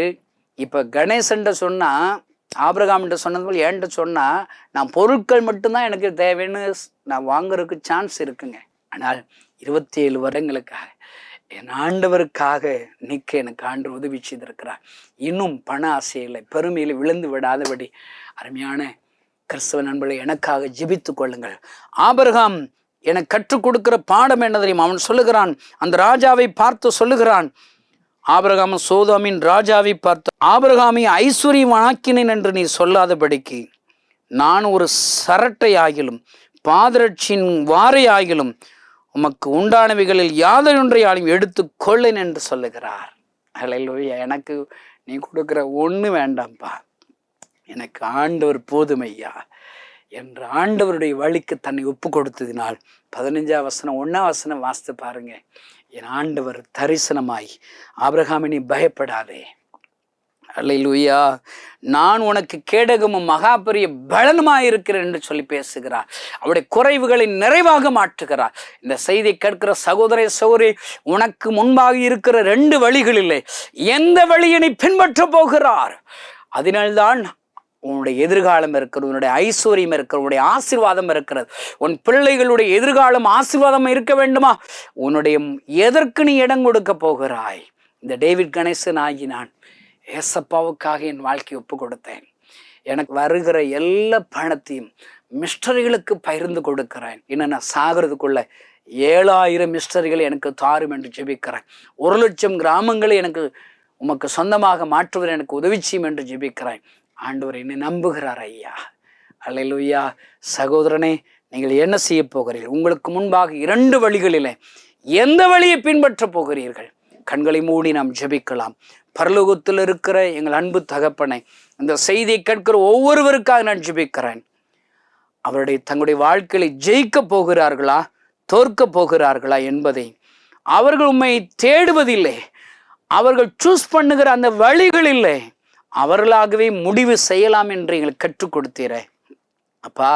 F: இப்ப கணேசன்ட்ட சொன்னா, ஆபிரகாம்கிட்ட சொன்னது போல் என்கிட்ட சொன்னா, நான் பொருட்கள் மட்டும்தான் எனக்கு தேவைன்னு நான் வாங்குறதுக்கு சான்ஸ் இருக்குங்க. ஆனால் 27 வருடங்களுக்காக என் ஆண்டவருக்காக நிற்க எனக்கு ஆண்டு உதவி செய்திருக்கிறார். இன்னும் பண ஆசையில் பெருமையில் விழுந்து விடாதபடி அருமையான கிறிஸ்தவ நண்பர்களை எனக்காக ஜெபித்து கொள்ளுங்கள். ஆபிரகாம் எனக்கு கற்றுக் கொடுக்கிற பாடம் என்ன தெரியுமா? அவன் சொல்லுகிறான், அந்த ராஜாவை பார்த்து சொல்லுகிறான், ஆபிரகாம் சோதோமின் ராஜாவை பார்த்து, ஆபிரகாமை ஐஸ்வர்யமாக்கினேன் என்று நீ சொல்லாதபடிக்கு நான் ஒரு சரட்டை ஆகிலும் பாதரட்சியின் வாரை ஆகிலும் உமக்கு உண்டானவைகளில் யாதொன்றையாலும் எடுத்து கொள்ளேன் என்று சொல்லுகிறார். அல்லேலூயா. எனக்கு நீ கொடுக்குற ஒன்று வேண்டாம்ப்பா, எனக்கு ஆண்டவர் போதுமையா என்ற ஆண்டவருடைய வழிக்கு தன்னை ஒப்பு கொடுத்ததினால் 15 வசனம் 1 வசனம் வாசித்து பாருங்க. என் ஆண்டவர் தரிசனமாய், ஆபிரகாமே நீ பயப்படாதே, அல்லேலூயா, நான் உனக்கு கேடகமும் மகா பெரிய பலனுமாய் இருக்கிறேன் என்று சொல்லி பேசுகிறார். அவருடைய குறைவுகளை நிறைவாக மாற்றுகிறார். இந்த செய்தி கேட்கிற சகோதர சகோதரி, உனக்கு முன்பாக இருக்கிற 2 வழிகளிலே எந்த வழியை நீ பின்பற்ற போகிறார்? அதனால்தான் உன்னுடைய எதிர்காலம் இருக்கிறது, உன்னுடைய ஐஸ்வர்யம் இருக்கிறது, உன்னுடைய ஆசீர்வாதம் இருக்கிறது. உன் பிள்ளைகளுடைய எதிர்காலம் ஆசீர்வாதம் இருக்க வேண்டுமா? உன்னுடைய எதற்கு நீ இடம் கொடுக்க போகிறாய்? இந்த டேவிட் கணேசன் ஆகி நான் ஏசப்பாவுக்காக என் வாழ்க்கையை ஒப்பு கொடுத்தேன். எனக்கு வருகிற எல்லா பணத்தையும் மிஸ்டரிகளுக்கு பகிர்ந்து கொடுக்கிறேன். இன்னும் நான் சாகிறதுக்குள்ள 7000 மிஸ்டரிகளை எனக்கு தாரும் என்று ஜெபிக்கிறேன். 1,00,000 கிராமங்களை எனக்கு உமக்கு சொந்தமாக மாற்றுவதை எனக்கு உதவி செய்யும் என்று ஜெபிக்கிறேன். ஆண்டவர் என்னை நம்புகிறார் ஐயா. அல்லேலூயா. சகோதரனே, நீங்கள் என்ன செய்ய போகிறீர்கள்? உங்களுக்கு முன்பாக 2 வழிகளிலே எந்த வழியை பின்பற்ற போகிறீர்கள்? கண்களை மூடி நாம் ஜெபிக்கலாம். பரலோகத்தில் இருக்கிற எங்கள் அன்பு தகப்பனை, இந்த செய்தியை கேட்கிற ஒவ்வொருவருக்காக நான் ஜெபிக்கிறேன். அவருடைய தங்களுடைய வாழ்க்கையை ஜெயிக்க போகிறார்களா, தோற்க போகிறார்களா என்பதை அவர்கள் உண்மை தேடுவதில்லை. அவர்கள் சூஸ் பண்ணுகிற அந்த வழிகளில்லை, அவர்களாகவே முடிவு செய்யலாம் என்று எங்களுக்கு கற்றுக் கொடுத்தீரே அப்பா.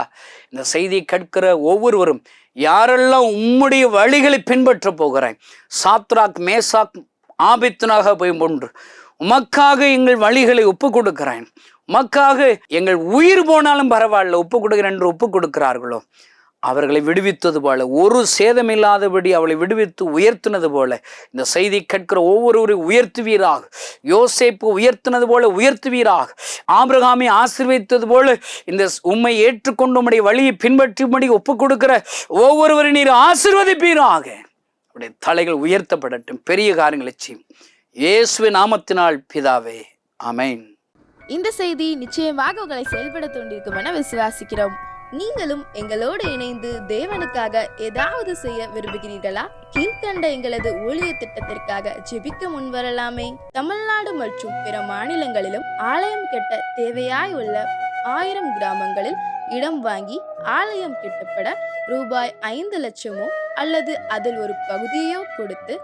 F: இந்த செய்தியை கேட்கிற ஒவ்வொருவரும் யாரெல்லாம் உம்முடைய வழிகளை பின்பற்ற போகிறேன், சாத்ராக் மேசாக் ஆபேத்நேகோ போன்று உமக்காக எங்கள் வழிகளை ஒப்பு கொடுக்கிறேன், உமக்காக எங்கள் உயிர் போனாலும் பரவாயில்ல ஒப்பு கொடுக்கிறேன் என்று ஒப்பு கொடுக்கிறார்களோ, அவர்களை விடுவித்தது போல, ஒரு சேதமில்லாதபடி அவளை விடுவித்து உயர்த்தினது போல இந்த செய்தி கேட்கிற ஒவ்வொருவரையும் உயர்த்துவீராக. யோசேப்பு உயர்த்தினது போல உயர்த்துவீராக. ஆபிரகாமை ஆசீர்வதித்தது போல இந்த உம்மை ஏற்றுக்கொண்டு உம்முடைய வழியை பின்பற்றும்படி ஒப்பு கொடுக்கிற ஒவ்வொருவரையும் நீர் ஆசீர்வதிப்பீராக. அவருடைய தலைகள் உயர்த்தப்படட்டும், பெரிய காரியங்களை செய்யும் இயேசுவின் நாமத்தினால் பிதாவே, ஆமென்.
G: இந்த செய்தி நிச்சயமாக உங்களை செயல்பட தூண்டிருக்கும் என விசுவாசிக்கிறோம். நீங்களும் எங்களோடு இணைந்து தேவனுக்காக ஏதாவது செய்ய விரும்புகிறீர்களா? கீழ்கண்ட எங்களது ஊழிய திட்டத்திற்காக ஜெபிக்க முன்வரலாமே. தமிழ்நாடு மற்றும் பிற மாநிலங்களிலும் ஆலயம் கட்ட தேவையாய் உள்ள 1000 கிராமங்களில் இடம் வாங்கி ஆலயம் கட்டப்பட ரூபாய் 5 லட்சமோ அல்லது அதில் ஒரு பகுதியோ கொடுத்து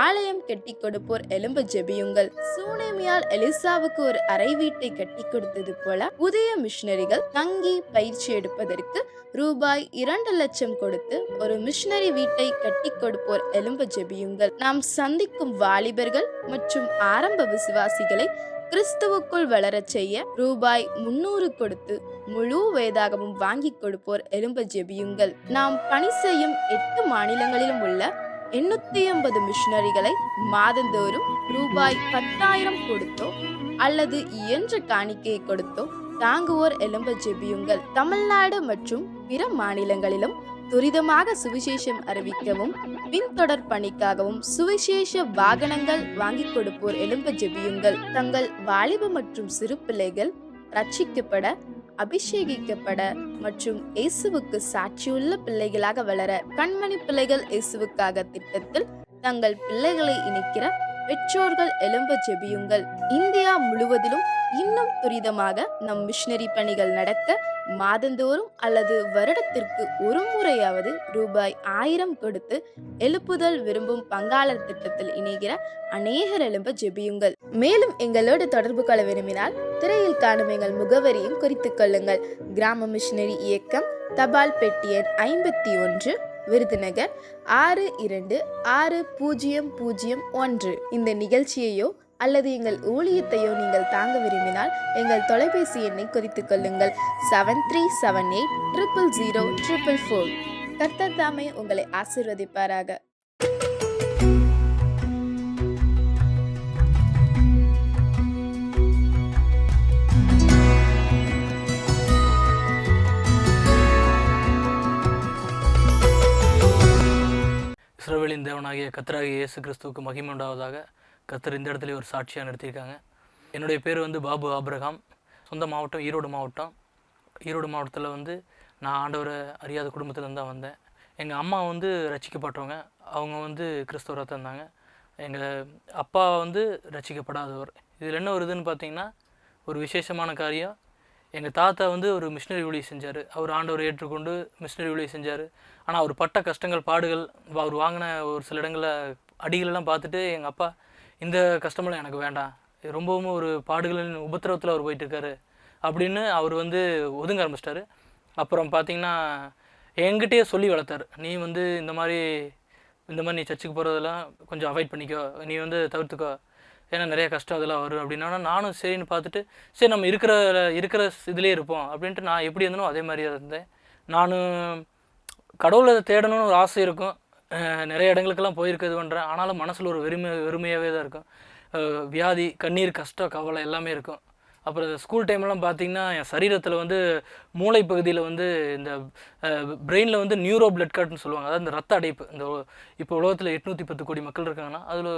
G: ஆலயம் கட்டி கொடுப்போர் எழும்ப ஜெபியுங்கள். சூனேமியால் எலிசாவுக்கு ஒரு அறை வீட்டை கட்டி கொடுத்தது போல புதிய மிஷனரிகள் தங்கி பயிற்சி எடுப்பதற்கு ரூபாய் 2 லட்சம் கொடுத்து ஒரு மிஷனரி வீட்டை கட்டி கொடுப்போர் எழும்ப ஜெபியுங்கள். நாம் சந்திக்கும் வாலிபர்கள் மற்றும் ஆரம்ப விசுவாசிகளை கிறிஸ்துவுக்குள் வளரச் செய்ய ரூபாய் 300 கொடுத்து முழு வேதாகமும் வாங்கி கொடுப்போர் எழும்ப ஜெபியுங்கள். நாம் பணி செய்யும் 8 மாநிலங்களிலும் உள்ள 880 மிஷனரிகளை மாதந்தோறும் ரூபாய் 10,000 கொடுத்தோ அல்லது இயன்ற காணிக்கையை கொடுத்தோ தாங்குவோர் எழும்ப ஜெபியுங்கள். தமிழ்நாடு மற்றும் பிற மாநிலங்களிலும் துரிதமாக சுவிசேஷம் அறிவிக்கவும் பின்தொடர் பணிக்காகவும் சுவிசேஷ வாகனங்கள் வாங்கி கொடுப்போர் எழும்ப ஜெபியுங்கள். தங்கள் வாலிப மற்றும் சிறு பிள்ளைகள் ரட்சிக்கப்பட, அபிஷேகிக்கப்பட மற்றும் இயேசுவுக்கு சாட்சியுள்ள பிள்ளைகளாக வளர கண்மணி பிள்ளைகள் இயேசுவுக்காக திட்டத்தில் தங்கள் பிள்ளைகளை இணைக்கிற பெற்றோர்கள் எழும்ப ஜெபியுங்கள். இந்தியா முழுவதிலும் இன்னும் துரிதமாக நம் மிஷனரி பணிகள் நடக்க மாதந்தோறும் அல்லது வருடத்திற்கு ஒரு முறையாவது ரூபாய் 1000 கொடுத்து எழுப்புதல் விரும்பும் பங்காளர் திட்டத்தில் இணைகிற அநேகர் எழும்ப ஜெபியுங்கள். மேலும் எங்களோடு தொடர்பு கொள்ள விரும்பினால் திரையில் காணும் எங்கள் முகவரியும் குறித்துக் கொள்ளுங்கள். கிராம மிஷனரி இயக்கம், தபால் பெட்டி எண் 51, விருதுநகர் 626001. இந்த நிகழ்ச்சியையோ அல்லது எங்கள் ஊழியத்தையோ நீங்கள் தாங்க விரும்பினால் எங்கள் தொலைபேசி எண்ணை குறித்துக் கொள்ளுங்கள். 7378000444. கர்த்தர் தாமே உங்களை ஆசீர்வதிப்பாராக.
H: இஸ்ரவேலின் தேவனாகிய கர்த்தராகிய இயேசு கிறிஸ்துவுக்கு மகிமை உண்டாவதாக. கர்த்தர் இந்த இடத்துல ஒரு சாட்சியாக நடத்தியிருக்காங்க. என்னுடைய பேர் பாபு ஆபிரகாம். சொந்த மாவட்டம் ஈரோடு மாவட்டம். ஈரோடு மாவட்டத்தில் நான் ஆண்டவரை அறியாத குடும்பத்துலேருந்து தான் வந்தேன். எங்கள் அம்மா ரட்சிக்கப்பட்டவங்க. அவங்க கிறிஸ்தவராக தான் இருந்தாங்க. எங்கள் அப்பா ரட்சிக்கப்படாதவர். இதில் என்ன வருதுன்னு பார்த்தீங்கன்னா, ஒரு விசேஷமான காரியம். எங்கள் தாத்தா ஒரு மிஷினரி ஊழியம் செஞ்சார். அவர் ஆண்டவரை ஏற்றுக்கொண்டு மிஷினரி ஊழியம் செஞ்சார். ஆனால் அவர் பட்ட கஷ்டங்கள், பாடுகள், அவர் வாங்கின ஒரு சில இடங்களில் அடிகளெல்லாம் பார்த்துட்டு எங்கள் அப்பா, இந்த கஷ்டமெல்லாம் எனக்கு வேண்டாம், ரொம்பவும் ஒரு பாடுகளின் உபத்திரவத்தில் அவர் போயிட்டுருக்காரு அப்படின்னு அவர் ஒதுங்க ஆரம்பிச்சிட்டாரு. அப்புறம் பார்த்திங்கன்னா என்கிட்டயே சொல்லி வளர்த்தார், நீ இந்த மாதிரி நீ சர்ச்சுக்கு போகிறதெல்லாம் கொஞ்சம் அவாய்ட் பண்ணிக்கோ, நீ தவிர்த்துக்கோ, ஏன்னா நிறைய கஷ்டம் அதெல்லாம் வரும் அப்படின்னா. நானும் சரின்னு பார்த்துட்டு, சரி நம்ம இருக்கிற இதுலேயே இருப்போம் அப்படின்ட்டு நான் எப்படி இருந்தனோ அதே மாதிரியே இருந்தேன். நானும் கடவுளை தேடணும்னு ஒரு ஆசை இருக்கும். நிறைய இடங்களுக்கெல்லாம் போயிருக்கிறது பண்ணுறேன். ஆனாலும் மனசில் ஒரு வெறுமையாகவே தான் இருக்கும். வியாதி, கண்ணீர், கஷ்டம், கவலை எல்லாமே இருக்கும். அப்புறம் ஸ்கூல் டைம்லாம் பார்த்திங்கன்னா என் சரீரத்தில் மூளை பகுதியில் இந்த பிரெயினில் நியூரோ பிளட் கட்னு சொல்லுவாங்க. அதாவது இந்த ரத்த அடைப்பு. இப்போ உலகத்தில் 810 கோடி மக்கள் இருக்காங்கன்னா அதில்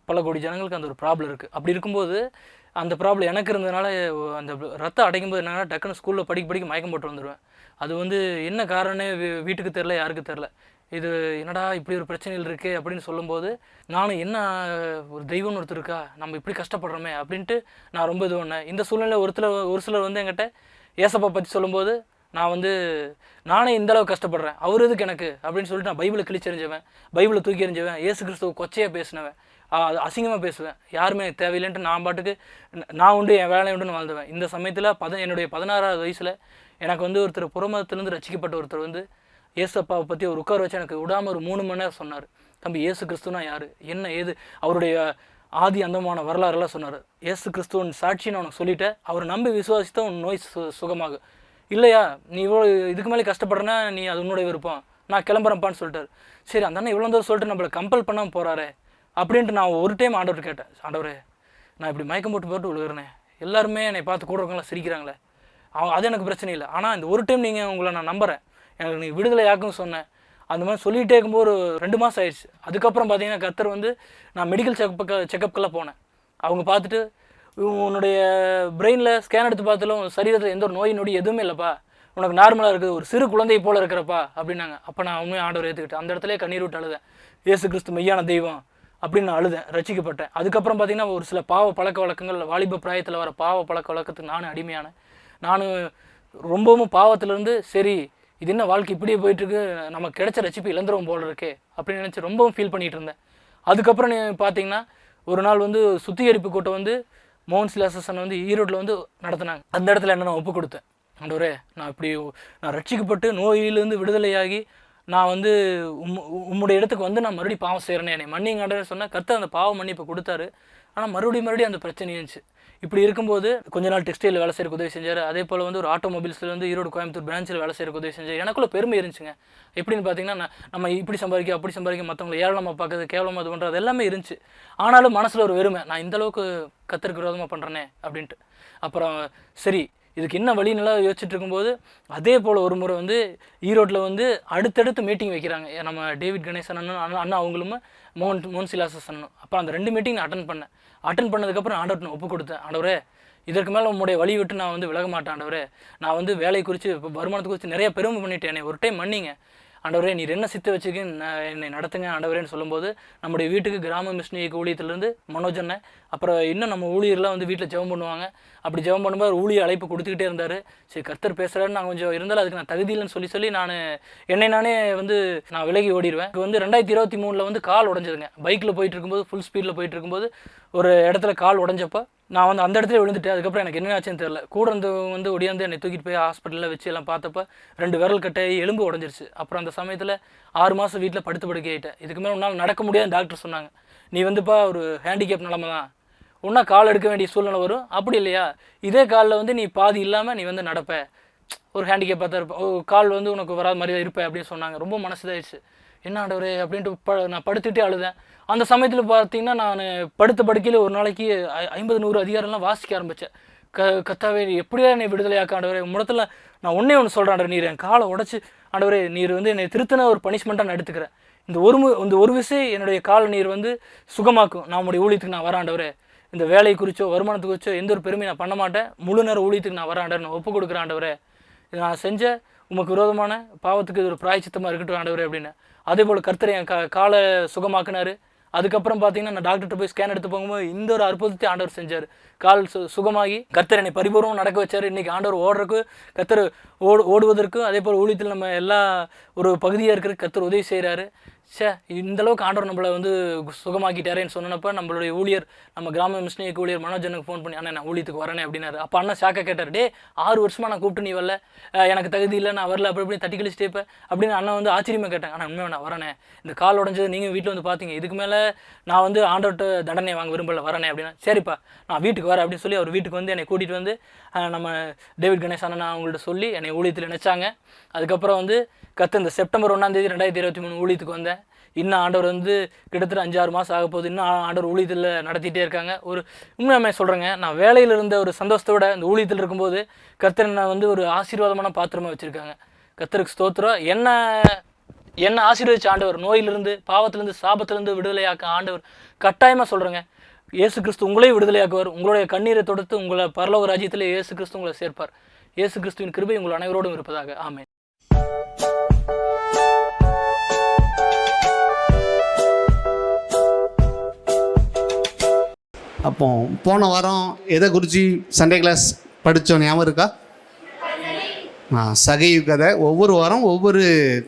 H: பல கோடி ஜனங்களுக்கு அந்த ஒரு ப்ராப்ளம் இருக்குது. அப்படி இருக்கும்போது அந்த ப்ராப்ளம் எனக்கு இருந்ததுனால அந்த ரத்தம் அடைக்கும்போது என்னன்னா டக்குன்னு ஸ்கூலில் படிக்க மயக்கம் போட்டு வந்துடுவேன். அது என்ன காரணமே வீட்டுக்கு தெரில, யாருக்கு தெரில. இது என்னடா இப்படி ஒரு பிரச்சனைகள் இருக்குது அப்படின்னு சொல்லும்போது நானும் என்ன ஒரு தெய்வம்னு ஒருத்தர் இருக்கா, நம்ம இப்படி கஷ்டப்படுறோமே அப்படின்ட்டு நான் ரொம்ப இது பண்ணேன். இந்த சூழ்நிலை ஒரு சிலர் என்கிட்ட ஏசப்பா பற்றி சொல்லும்போது நான் நானே இந்தளவு கஷ்டப்படுறேன், அவர் எதுக்கு எனக்கு அப்படின்னு சொல்லிட்டு நான் பைபிளை கிழிச்செறிஞ்சவன், பைபிளை தூக்கி எறிஞ்சவன், ஏசு கிறிஸ்துவ கொச்சையாக பேசினவன், அசிங்கமாக பேசுவேன், யாருமே எனக்கு தேவையில்லைன்ட்டு நான் பாட்டுக்கு நான் உண்டு என் வேலை உண்டுன்னு வாழ்ந்துவேன். இந்த சமயத்தில் என்னுடைய 16ஆவது வயசில் எனக்கு ஒருத்தர் புறமதத்திலேருந்து ரசிக்கப்பட்ட ஒருத்தர் ஏசப்பாவை பற்றி ஒரு உட்கார வச்சு எனக்கு விடாமல் ஒரு 3 மணி நேரம் சொன்னார். தம்பி, ஏசு கிறிஸ்துனா யார், என்ன ஏது, அவருடைய ஆதி அந்தமான வரலாறுலாம் சொன்னார். ஏசு கிறிஸ்துவன் சாட்சின்னு அவனுக்கு சொல்லிவிட்டேன், அவர் நம்பி விசுவாசித்தான் உன் நோய் சுகமாகும். இல்லையா, நீ இவ்வளோ இதுக்கு மேலே கஷ்டப்படுறேன்னா நீ அது உன்னுடைய விருப்பம், நான் கிளம்புறேன்ப்பான்னு சொல்லிட்டார். சரி, அந்த அண்ணன் இவ்வளோ தூரம் சொல்லிட்டு நம்மளை கம்பல் பண்ணாமல் போகிறாரே அப்படின்ட்டு நான் ஒரு டைம் ஆண்டவர் கேட்டேன், ஆண்டவரே நான் இப்படி மயக்கம் போட்டு விழுகிறேன், எல்லாருமே என்னை பார்த்து கூட இருக்கவங்களாம் சிரிக்கிறாங்களே, அது எனக்கு பிரச்சனை இல்லை, ஆனால் இந்த ஒரு டைம் நீங்கள் உங்களை நான் நம்புகிறேன், எனக்கு நீங்கள் விடுதலை யாக்குன்னு சொன்னேன். அந்த மாதிரி சொல்லிகிட்டே இருக்கும்போது ஒரு 2 மாதம் ஆயிடுச்சு. அதுக்கப்புறம் பார்த்தீங்கன்னா கர்த்தர் நான் மெடிக்கல் செக்கப்புக்கெல்லாம் போனேன். அவங்க பார்த்துட்டு உன்னுடைய பிரெயினில் ஸ்கேன் எடுத்து பார்த்தாலும் சரீரத்தில் எந்த ஒரு நோய் நொடி எதுவுமே இல்லைப்பா, உனக்கு நார்மலாக இருக்குது, ஒரு சிறு குழந்தை போல் இருக்கிறப்பா அப்படின்னாங்க. அப்போ நான் உண்மையாக ஆண்டவர் ஏற்றுக்கிட்டேன். அந்த இடத்துல கண்ணீர் விட்டு அழுதேன். இயேசு கிறிஸ்து மெய்யான தெய்வம் அப்படின்னு நான் அழுதேன், ரசிக்கப்பட்டேன். அதுக்கப்புறம் பார்த்தீங்கன்னா ஒரு சில பாவ பழக்க வழக்கங்கள், வாலிப பிராயத்தில் வர பாவ பழக்க வழக்கத்துக்கு நானும் அடிமையானேன். நானும் ரொம்பவும் பாவத்திலேருந்து சரி இது என்ன வாழ்க்கை இப்படியே போயிட்டுருக்கு, நமக்கு கிடைச்ச ரசிப்பு இழந்துரும் போல இருக்கே அப்படின்னு நினச்சி ரொம்பவும் ஃபீல் பண்ணிகிட்டு இருந்தேன். அதுக்கப்புறம் பார்த்தீங்கன்னா ஒரு நாள் வந்து சுத்திகரிப்பு கூட்டம் வந்து மோகன் சிலாசன் வந்து ஈரோட்டில் வந்து நடத்தினாங்க. அந்த இடத்துல என்ன நான் ஒப்பு கொடுத்தேன். ஆண்டவரே, நான் ரட்சிக்கப்பட்டு நோயிலிருந்து விடுதலையாகி நான் வந்து உம்முடைய இடத்துக்கு வந்து நான் மறுபடியும் பாவம் செய்கிறேன்னு என்னை மன்னிங்க ஆண்டவரே சொன்னேன். கர்த்தர் அந்த பாவ மன்னிப்பை கொடுத்தாரு. ஆனால் மறுபடியும் அந்த பிரச்சனை இருந்துச்சு. இப்படி இருக்கும்போது கொஞ்ச நாள் டெக்ஸ்டைலில் வேலை செய்யறதுக்கு உதவி செஞ்சார். அதே போல் வந்து ஒரு ஆட்டோமொபைல்ஸில் வந்து ஈரோடு கோயம்புத்தூர் பிரான்ச்சில் வேலை செய்யறதுக்கு உதவி செஞ்சார். எனக்குள்ள பெருமை இருந்துச்சுங்க. எப்படின்னு பார்த்தீங்கன்னா நம்ம இப்படி சம்பாதிக்க அப்படி சம்பாதிக்க, மற்றவங்களை ஏளனமாக பார்க்குறது, கேவலமாக இது பண்ணுறது எல்லாமே இருந்துச்சு. ஆனாலும் மனசில் ஒரு வெறுமை, நான் இந்தளவுக்கு கர்த்தருக்கு விரோதமாக பண்ணுறேனே அப்படின்ட்டு. அப்புறம் சரி இதுக்கு என்ன வழி நல்லா யோசிச்சுட்டு இருக்கும்போது அதே போல் ஒரு முறை வந்து ஈரோட்டில் வந்து அடுத்தடுத்து மீட்டிங் வைக்கிறாங்க. நம்ம டேவிட் கணேசன் அண்ணா அவங்களும் மோகன் சிலாசஸ் அண்ணனும். அப்புறம் அந்த 2 மீட்டிங் நான் அட்டன் பண்ணதுக்கப்புறம் ஆண்டவர்கிட்ட நான் ஒப்பு கொடுத்தேன். ஆண்டவரே, இதற்கு மேலே உங்களுடைய வழி விட்டு நான் வந்து விலக மாட்டேன். ஆண்டவரே, நான் வந்து வேலை குறித்து வருமானத்தை குறித்து நிறைய பெருமை பண்ணிட்டேன், என்னை ஒரு டைம் மன்னிங்க ஆண்டவரே, நீர் என்ன சித்த வச்சுக்க என்னை நடத்துங்க ஆண்டவரேன்னு சொல்லும்போது நம்முடைய வீட்டுக்கு கிராம மிஷினரி ஊழியத்திலேருந்து மனோஜனை, அப்புறம் இன்னும் நம்ம ஊழியர்லாம் வந்து வீட்டில் ஜெபம் பண்ணுவாங்க. அப்படி ஜெபம் பண்ணும்போது ஊழியர் அழைப்பு கொடுத்துக்கிட்டே இருந்தார். சரி கர்த்தர் பேசுகிறாரு, நான் கொஞ்சம் இருந்தாலும் அதுக்கு நான் தகுதி இல்லைன்னு சொல்லி நான் நானே வந்து நான் விலகி ஓடிடுவேன். இப்போ வந்து 2023 வந்து கால் உடஞ்சதுங்க. பைக்கில் போயிட்டு இருக்கும்போது ஃபுல் ஸ்பீடில் போயிட்டு இருக்கும்போது ஒரு இடத்துல கால் உடஞ்சப்போ நான் வந்து அந்த இடத்துல விழுந்துட்டேன். அதுக்கப்புறம் எனக்கு என்ன ஆச்சுன்னு தெரியல. கூட வந்து ஒடியாந்து என்னை தூக்கிட்டு போய் ஹாஸ்பிட்டலில் வச்சு எல்லாம் பார்த்தப்ப 2 விரல் கட்டாயி எலும்பு உடஞ்சிருச்சு. அப்புறம் அந்த சமயத்தில் 6 மாதம் வீட்டில் படுத்து படுக்கை ஆகிட்டேன். இதுக்கு மேலே உன்னால் நடக்க முடியாதுன்னு டாக்டர் சொன்னாங்க. நீ வந்துப்பா ஒரு ஹேண்டிகேப் நிலமை தான், ஒன்றா கால் எடுக்க வேண்டிய சூழ்நிலை வரும். அப்படி இல்லையா இதே காலில் வந்து நீ பாதி இல்லாமல் நீ வந்து நடப்ப, ஒரு ஹேண்டிகேப்பாக தான் இருப்ப, கால் வந்து உனக்கு வராத மாதிரி தான் இருப்பேன் அப்படின்னு சொன்னாங்க. ரொம்ப மனசுதாயிடுச்சு. என்ன ஆண்டவரே அப்படின்ட்டு நான் படுத்துகிட்டே அழுதேன். அந்த சமயத்தில் பார்த்தீங்கன்னா நான் படுத்த படுக்கையில் ஒரு நாளைக்கு 50-100 அதிகாரம்லாம் வாசிக்க ஆரம்பித்தேன். கத்தாவே எப்படியா என்னை விடுதலையாக்க ஆண்டவரே, முடத்தில் நான் ஒன்று சொல்கிறேன், நீர் என் காலை உடச்சி ஆண்டவரே, நீர் வந்து என்னை திருத்தின ஒரு பனிஷ்மெண்ட்டாக நான் எடுத்துக்கிறேன். இந்த ஒரு விஷயம் என்னுடைய காலை நீர் வந்து சுகமாக்கும். நான் உங்களுடைய ஊழியத்துக்கு நான் வரேன் ஆண்டவரே. இந்த வேலை குறிச்சோ வருமானத்துக்கு குறிச்சோ எந்த ஒரு பெருமையும் நான் பண்ண மாட்டேன். முழு நேரம் ஊழியத்துக்கு நான் வரேன் ஆண்டவரே, நான் ஒப்பு கொடுக்குறேன் ஆண்டவரே. நான் செஞ்ச உமக்கு விரோதமான பாவத்துக்கு இது ஒரு பிராயச்சித்தமாக இருக்கட்டும் ஆண்டவரே அப்படின்னு. அதே போல் கர்த்தர் என் காலை சுகமாக்குனார். அதுக்கப்புறம் பார்த்தீங்கன்னா நான் டாக்டர்கிட்ட போய் ஸ்கேன் எடுத்து போகும்போது இந்த ஒரு அற்புதத்தை ஆண்டவர் செஞ்சார். கால் சுகமாகி கர்த்தர் என்னை பரிபூர்வம் நடக்க வச்சார். இன்றைக்கி ஆண்டவர் ஓடுறதுக்கு கர்த்தர் ஓடுவதற்கும் அதே போல் ஊழியத்தில் நம்ம எல்லா ஒரு பகுதியாக இருக்கிற கர்த்தர் உதவி செய்கிறாரு. இந்தளவுக்கு ஆண்டவர் நம்மளை வந்து சுகமாக்கிட்டாரேன்னு சொன்னப்போ நம்மளுடைய ஊழியர், நம்ம கிராம மிஷினரி ஊழியர் மனோஜனுக்கு ஃபோன் பண்ணி, அண்ணா நான் ஊழியத்துக்கு வரேனே அப்படின்னாரு. அப்போ அண்ணா ஷாக்காக கேட்டார், 6 வருஷமாக நான் கூப்பிட்டு நீ வரல, எனக்கு தகுதி இல்லை, நான் வரல, அப்படி தட்டி கழிச்சிட்டே இப்போ அப்படின்னு அண்ணா வந்து ஆச்சரியமாக கேட்டாங்க. ஆனால் உண்மையாக நான் வரேனே, இந்த கால் உடஞ்சது நீங்கள் வீட்டில் வந்து பார்த்தீங்க, இதுக்கு மேலே நான் வந்து ஆண்டவர்கிட்ட தண்டனை வாங்க விரும்பல, வரேனே அப்படின்னா. சரிப்பா நான் வீட்டுக்கு வரேன் அப்படின்னு சொல்லி அவர் வீட்டுக்கு வந்து என்னை கூட்டிகிட்டு வந்து நம்ம டேவிட் கணேசன் அண்ணா அவங்கள்ட்ட சொல்லி என்னை ஊழியத்தில் நினச்சாங்க. அதுக்கப்புறம் வந்து இந்த செப்டம்பர் 1 2023 ஊழியத்துக்கு வந்தேன். இன்னும் ஆண்டவர் வந்து கிட்டத்தட்ட 5-6 மாதம் ஆக போகுது. இன்னும் ஆண்டவர் ஊழியத்தில் நடத்திட்டே இருக்காங்க. ஒரு உண்மையாக சொல்கிறேங்க, நான் வேலையில் இருந்த ஒரு சந்தோஷத்தோட இந்த ஊழியத்தில் இருக்கும்போது கர்த்தர் என்னை வந்து ஒரு ஆசீர்வாதமான பாத்திரமாக வச்சுருக்காங்க. கர்த்தருக்கு ஸ்தோத்திரம். என்ன ஆசீர்வதிச்ச ஆண்டவர், நோயிலிருந்து பாவத்திலேருந்து சாபத்திலேருந்து விடுதலையாக்க ஆண்டவர். கட்டாயமாக சொல்கிறேங்க, இயேசு கிறிஸ்து உங்களையும் விடுதலையாக்குவார். உங்களுடைய கண்ணீரை தொடுத்து உங்களை பரலோக ராஜ்யத்தில் இயேசு கிறிஸ்து உங்களை சேர்ப்பார். இயேசு கிறிஸ்துவின் கிருபை உங்கள் அனைவரோடும் இருப்பதாக. ஆமென்.
I: அப்போ போன வாரம் எதை குறித்து சண்டே கிளாஸ் படித்தோம் ஞாபகம் இருக்கா? சகையு கதை. ஒவ்வொரு வாரம் ஒவ்வொரு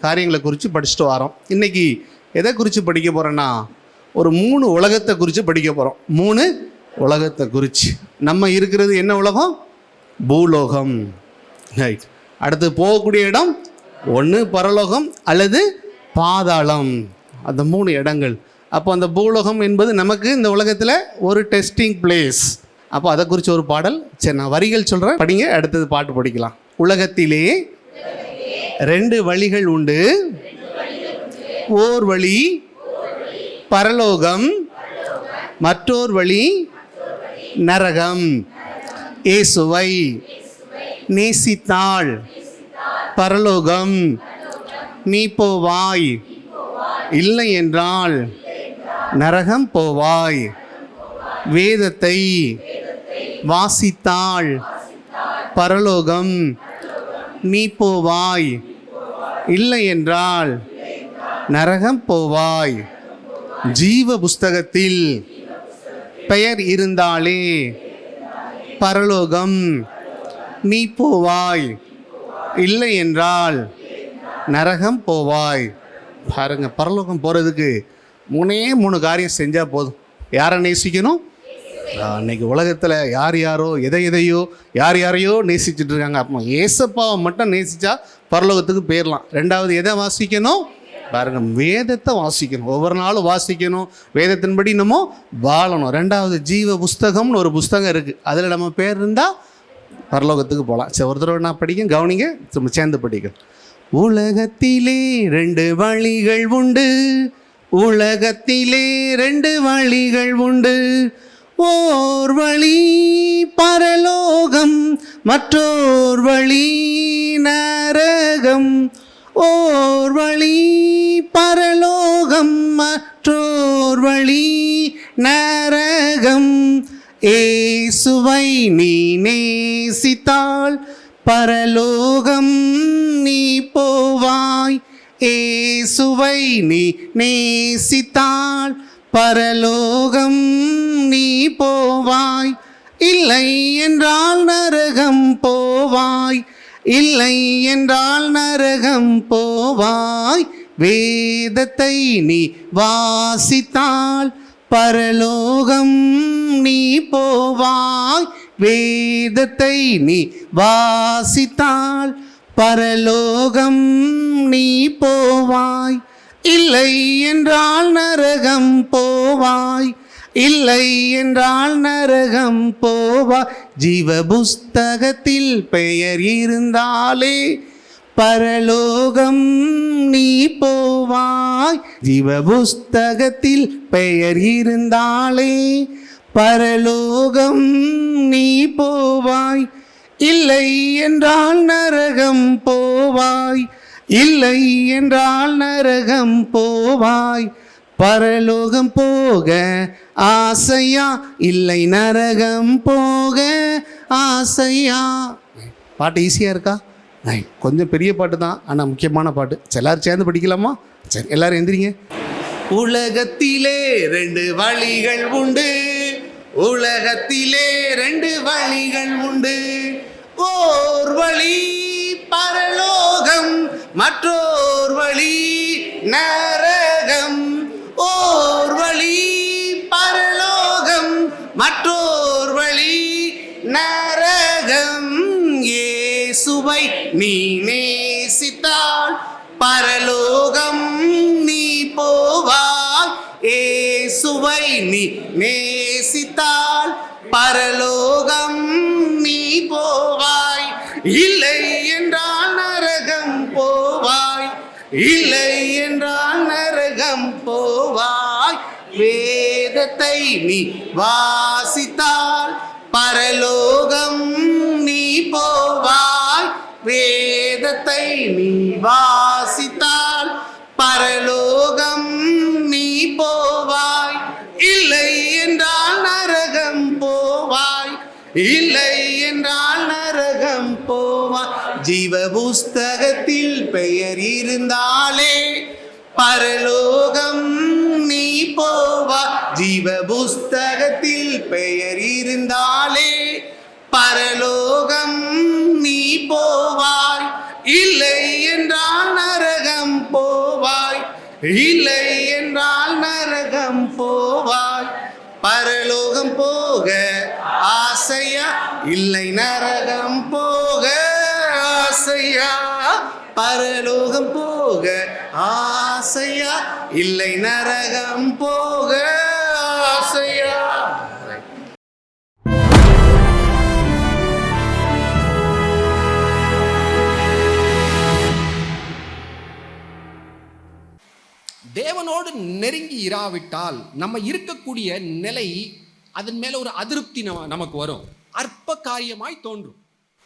I: காரியங்களை குறித்து படிச்சுட்டு வரோம். இன்றைக்கி எதை குறித்து படிக்க போகிறோன்னா ஒரு 3 உலகத்தை குறித்து படிக்க போகிறோம். 3 உலகத்தை குறித்து. நம்ம இருக்கிறது என்ன உலகம்? பூலோகம். ரைட். அடுத்து போகக்கூடிய இடம் ஒன்று பரலோகம் அல்லது பாதாளம். அந்த 3 இடங்கள். அப்போ அந்த பூலோகம் என்பது நமக்கு இந்த உலகத்தில் ஒரு டெஸ்டிங் பிளேஸ். அப்போ அதை குறித்து ஒரு பாடல். சரி, நான் வரிகள் சொல்கிறேன், படிங்க, அடுத்தது பாட்டு படிக்கலாம். உலகத்திலே 2 வழிகள் உண்டு, ஓர் வழி பரலோகம், மற்றோர் வழி நரகம். இயேசுவை நேசித்தாள் பரலோகம் நீ போவாய், இல்லை என்றால் நரகம் போவாய். வேதத்தை வாசித்தாள் பரலோகம் நீ போவாய், இல்லை என்றால் நரகம் போவாய். ஜீவ புஸ்தகத்தில் பெயர் இருந்தாலே பரலோகம் நீ போவாய், இல்லை என்றால் நரகம் போவாய். பாருங்க, பரலோகம் போகிறதுக்கு 3 காரியம் செஞ்சால் போதும். யாரை நேசிக்கணும்? அன்னைக்கு உலகத்தில் யார் யாரோ எதையோ யாரையோ நேசிச்சுட்டு இருக்காங்க. அப்போ ஏசப்பாவை மட்டும் நேசித்தா பரலோகத்துக்கு போயிடலாம். 2வது எதை வாசிக்கணும்? பாருங்க, வேதத்தை வாசிக்கணும். ஒவ்வொரு நாளும் வாசிக்கணும், வேதத்தின்படி நம்ம வாழணும். 2வது ஜீவ புஸ்தகம்னு ஒரு புஸ்தகம் இருக்குது, அதில் நம்ம பேர் இருந்தால் பரலோகத்துக்கு போகலாம். சரி, ஒரு தடவை நான் படிக்க கவனிங்க, நம்ம சேர்ந்து படிக்கணும். உலகத்திலே 2 வழிகள் உண்டு, உலகத்திலே 2 வழிகள் உண்டு. ஓர் வழி பரலோகம், மற்றோர் வழி நரகம். ஓர் வழி பரலோகம், மற்றோர் வழி நரகம். இயேசுவை நீ நேசித்தால் பரலோகம் நீ போவாய். இயேசுவை நீ நேசித்தால் பரலோகம் நீ போவாய். இல்லை என்றால் நரகம் போவாய், இல்லை என்றால் நரகம் போவாய். வேதத்தை நீ வாசித்தால் பரலோகம் நீ போவாய். வேதத்தை நீ வாசித்தால் பரலோகம் நீ போவாய். இல்லை என்றால் நரகம் போவாய், இல்லை என்றால் நரகம் போவாய். ஜீவ புஸ்தகத்தில் பெயர் இருந்தாலே பரலோகம் நீ போவாய். ஜீவ புஸ்தகத்தில் பெயர் இருந்தாலே பரலோகம் நீ போவாய். இல்லை என்றால் நரகம் போவாய், இல்லை என்றால் நரகம் போவாய். பரலோகம் போக ஆசையா, இல்லை நரகம் போக ஆசையா. பாட்டு ஈஸியாக இருக்கா? கொஞ்சம் பெரிய பாட்டு தான், ஆனால் முக்கியமான பாட்டு. எல்லாரும் சேர்ந்து படிக்கலாமா? சரி, எல்லாரும் எந்திரிங்க. உலகத்திலே 2 வழிகள் உண்டு, உலகத்திலே 2 வழிகள் உண்டு. ஓர் வழி பரலோகம், மற்றோர் வழி நரகம். ஓர் வழி பரலோகம், மற்றோர் வழி நரகம். இயேசுவை நீ நேசித்தால் பரலோகம் நீ போவாய். இயேசுவை நீ நேசித்தால் பரலோகம் நீ போவாய். இல்லை என்றால் நரகம் போவாய், இல்லை என்றால் நரகம் போவாய். வேதத்தை நீ வாசித்தால் பரலோகம் நீ போவாய். வேதத்தை நீ வாசித்தால் பரலோகம் நீ போவாய். இல்லை என்றால் நரகம் போவாய், இல்லை என்றால் நரகம் போவாய். ஜீவ புஸ்தகத்தில் பெயர் இருந்தாலே பரலோகம் நீ போவாய். ஜீவ புஸ்தகத்தில் பெயர் இருந்தாலே பரலோகம் நீ போவாய். இல்லை என்றால் நரகம் போவாய், இல்லை என்றால் நரகம் போவாய். பரலோகம் போக ஆசையா, இல்லை நரகம் போக ஆசையா. பரலோகம் போக ஆசையா, இல்லை நரகம் போக ஆசையா.
J: தேவனோடு நெருங்கி இராவிட்டால் நம்ம இருக்கக்கூடிய நிலை, அதன் மேல ஒரு அதிருப்தி நமக்கு வரும், அற்ப காரியமாய் தோன்றும்.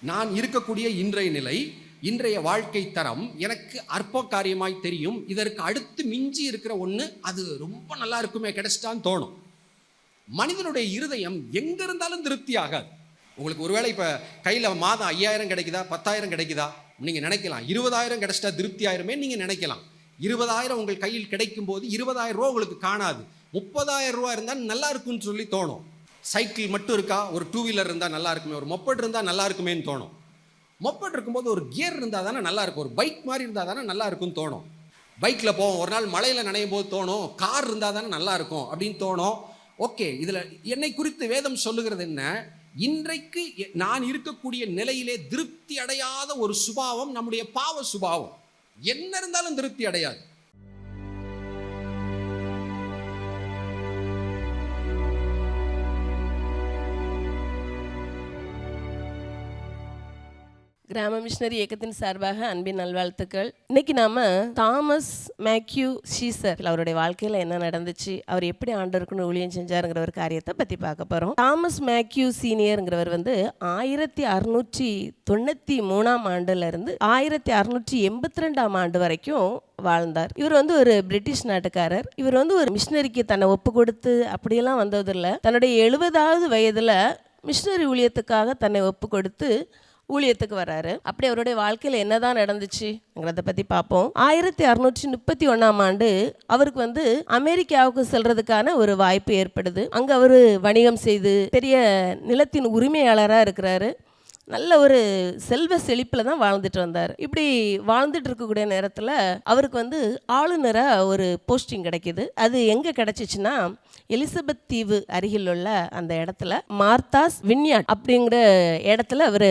J: நான் இருக்கக்கூடிய இன்றைய நிலை, இன்றைய வாழ்க்கை தரம் எனக்கு அற்ப காரியமாய் தெரியும். இதற்கு அடுத்து மிஞ்சி இருக்கிற ஒன்று அது ரொம்ப நல்லா இருக்குமே, கிடைச்சிட்டான்னு தோணும். மனிதனுடைய இருதயம் எங்க இருந்தாலும் திருப்தி ஆகாது. உங்களுக்கு ஒருவேளை இப்போ கையில் மாதம் 5000 கிடைக்குதா, 10,000 கிடைக்குதா, நீங்கள் நினைக்கலாம் 20,000 கிடைச்சிட்டா திருப்தி ஆயிருமே நீங்கள் நினைக்கலாம். 20,000 உங்கள் கையில் கிடைக்கும் போது 20,000 ரூபா உங்களுக்கு காணாது. 30,000 ரூபா இருந்தால் நல்லா இருக்குன்னு சொல்லி தோணும். சைக்கிள் மட்டும் இருக்கா, ஒரு 2 வீலர் இருந்தால் நல்லா இருக்குமே, ஒரு மொப்பட் இருந்தால் நல்லா இருக்குமேன்னு தோணும். மொப்பட் இருக்கும்போது ஒரு கியர் இருந்தால் தானே நல்லா இருக்கும், ஒரு பைக் மாதிரி இருந்தால் தானே நல்லா இருக்குன்னு தோணும். பைக்கில் போவோம், ஒரு நாள் மழையில் நனையும் போது தோணும் கார் இருந்தால் தானே நல்லா இருக்கும் அப்படின்னு தோணும். ஓகே, இதில் என்னை குறித்து வேதம் சொல்லுகிறது என்ன? இன்றைக்கு நான் இருக்கக்கூடிய நிலையிலே திருப்தி அடையாத ஒரு சுபாவம் நம்முடைய பாவ சுபாவம். என்ன இருந்தாலும் திருப்தி அடையாது.
K: கிராம மிஷனரி இயக்கத்தின் சார்பாக அன்பின் நல்வாழ்த்துக்கள். இன்னைக்கு நாம தாமஸ் மேக்யூ சீசர் அவருடைய வாழ்க்கையில என்ன நடந்துச்சு, அவர் எப்படி ஆண்டவருக்குன்னு ஊழியம் செஞ்சாருங்கிற ஒரு காரியத்தை பத்தி பார்க்க போறோம். தாமஸ் மேக்யூ சீனியர்ங்கிறவர் 1693 ஆண்டுல இருந்து 1682 ஆண்டு வரைக்கும் வாழ்ந்தார். இவர் ஒரு பிரிட்டிஷ் நாட்டுக்காரர். இவர் ஒரு மிஷனரிக்கு தன்னை ஒப்பு கொடுத்து அப்படியெல்லாம் வந்ததில்லை. தன்னுடைய 70வது வயதுல மிஷனரி ஊழியத்துக்காக தன்னை ஒப்பு கொடுத்து ஊழியத்துக்கு வராரு. அப்படி அவருடைய வாழ்க்கையில் என்னதான் நடந்துச்சுங்கிறத பற்றி பார்ப்போம். 1631 ஆண்டு அவருக்கு அமெரிக்காவுக்கு செல்றதுக்கான ஒரு வாய்ப்பு ஏற்படுது. அங்கே அவர் வணிகம் செய்து பெரிய நிலத்தின் உரிமையாளராக இருக்கிறாரு. நல்ல ஒரு செல்வ செழிப்பில் தான் வாழ்ந்துட்டு வந்தார். இப்படி வாழ்ந்துட்டு இருக்கக்கூடிய நேரத்தில் அவருக்கு ஆளுநராக ஒரு போஸ்டிங் கிடைக்கிது. அது எங்கே கிடைச்சிச்சுன்னா எலிசபெத் தீவு அருகில் உள்ள அந்த இடத்துல மார்த்தாஸ் வின்யார்ட் அப்படிங்கிற இடத்துல அவர்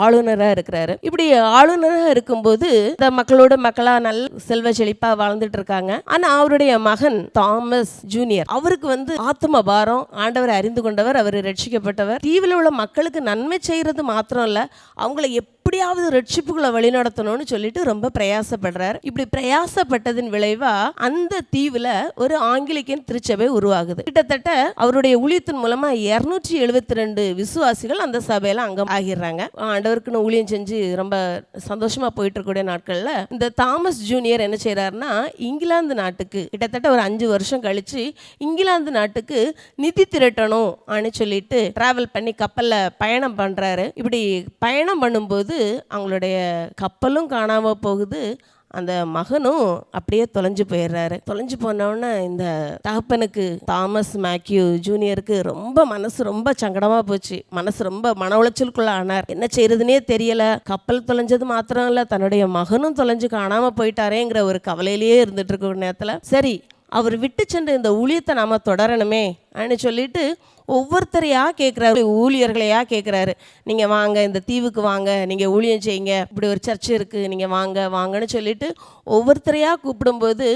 K: ஆளுநராக இருக்கிறாரு. இப்படி ஆளுநராக இருக்கும்போது இந்த மக்களோட மக்களாக நல்ல செல்வ செழிப்பாக வாழ்ந்துட்டு இருக்காங்க. ஆனால் அவருடைய மகன் தாமஸ் ஜூனியர் அவருக்கு ஆத்ம பாரம். ஆண்டவரை அறிந்து கொண்டவர், அவர் ரட்சிக்கப்பட்டவர். தீவில் உள்ள மக்களுக்கு நன்மை செய்கிறது மாத்திரம் இல்லை, அவங்கள எப்படியாவது ரட்சிப்புகளை வழிநடத்தணும்னு சொல்லிட்டு ரொம்ப பிரயாசப்படுறார். இப்படி பிரயாசப்பட்டதின் விளைவா அந்த தீவில் ஒரு ஆங்கிலிக்கன் திருச்சபை உருவாகுது. கிட்டத்தட்ட அவருடைய ஊழியத்தின் மூலமா 272 விசுவாசிகள் அந்த சபையில அங்கம் ஆகிடுறாங்க. ஆண்டவருக்குன்னு ஊழியம் செஞ்சு ரொம்ப சந்தோஷமா போயிட்டு இருக்கக்கூடிய நாட்கள்ல இந்த தாமஸ் ஜூனியர் என்ன செய்யறாருன்னா, இங்கிலாந்து நாட்டுக்கு கிட்டத்தட்ட ஒரு 5 வருஷம் கழிச்சு இங்கிலாந்து நாட்டுக்கு நிதி திரட்டணும் அப்படின்னு சொல்லிட்டு டிராவல் பண்ணி கப்பல்ல பயணம் பண்றாரு. இப்படி பயணம் பண்ணும்போது அவங்களுடைய கப்பலும் காணாம போகுது, அந்த மகனும் அப்படியே தொலைஞ்சு போயிடுறாரு. தொலைஞ்சு போனோடனே இந்த தகப்பனுக்கு தாமஸ் மேக்யூ ஜூனியருக்கு மனசு ரொம்ப சங்கடமாக போச்சு. மனசு ரொம்ப மன உளைச்சலுக்குள்ள ஆனார். என்ன செய்யறதுனே தெரியல. கப்பல் தொலைஞ்சது மாத்திரம் இல்லை, தன்னுடைய மகனும் தொலைஞ்சு காணாமல் போயிட்டாரேங்கிற ஒரு கவலையிலேயே இருந்துட்டு இருக்க நேரத்தில் சரி அவர் விட்டு சென்ற இந்த ஊழியத்தை நாம் தொடரணுமே அப்படின்னு சொல்லிட்டு ஒவ்வொருத்தரையாக கேட்குறாரு, ஊழியர்களையாக கேட்குறாரு. நீங்கள் வாங்க, இந்த தீவுக்கு வாங்க, நீங்கள் ஊழியம் செய்யுங்க, இப்படி ஒரு சர்ச் இருக்குது, நீங்கள் வாங்கன்னு சொல்லிட்டு ஒவ்வொருத்தரையாக கூப்பிடும்போது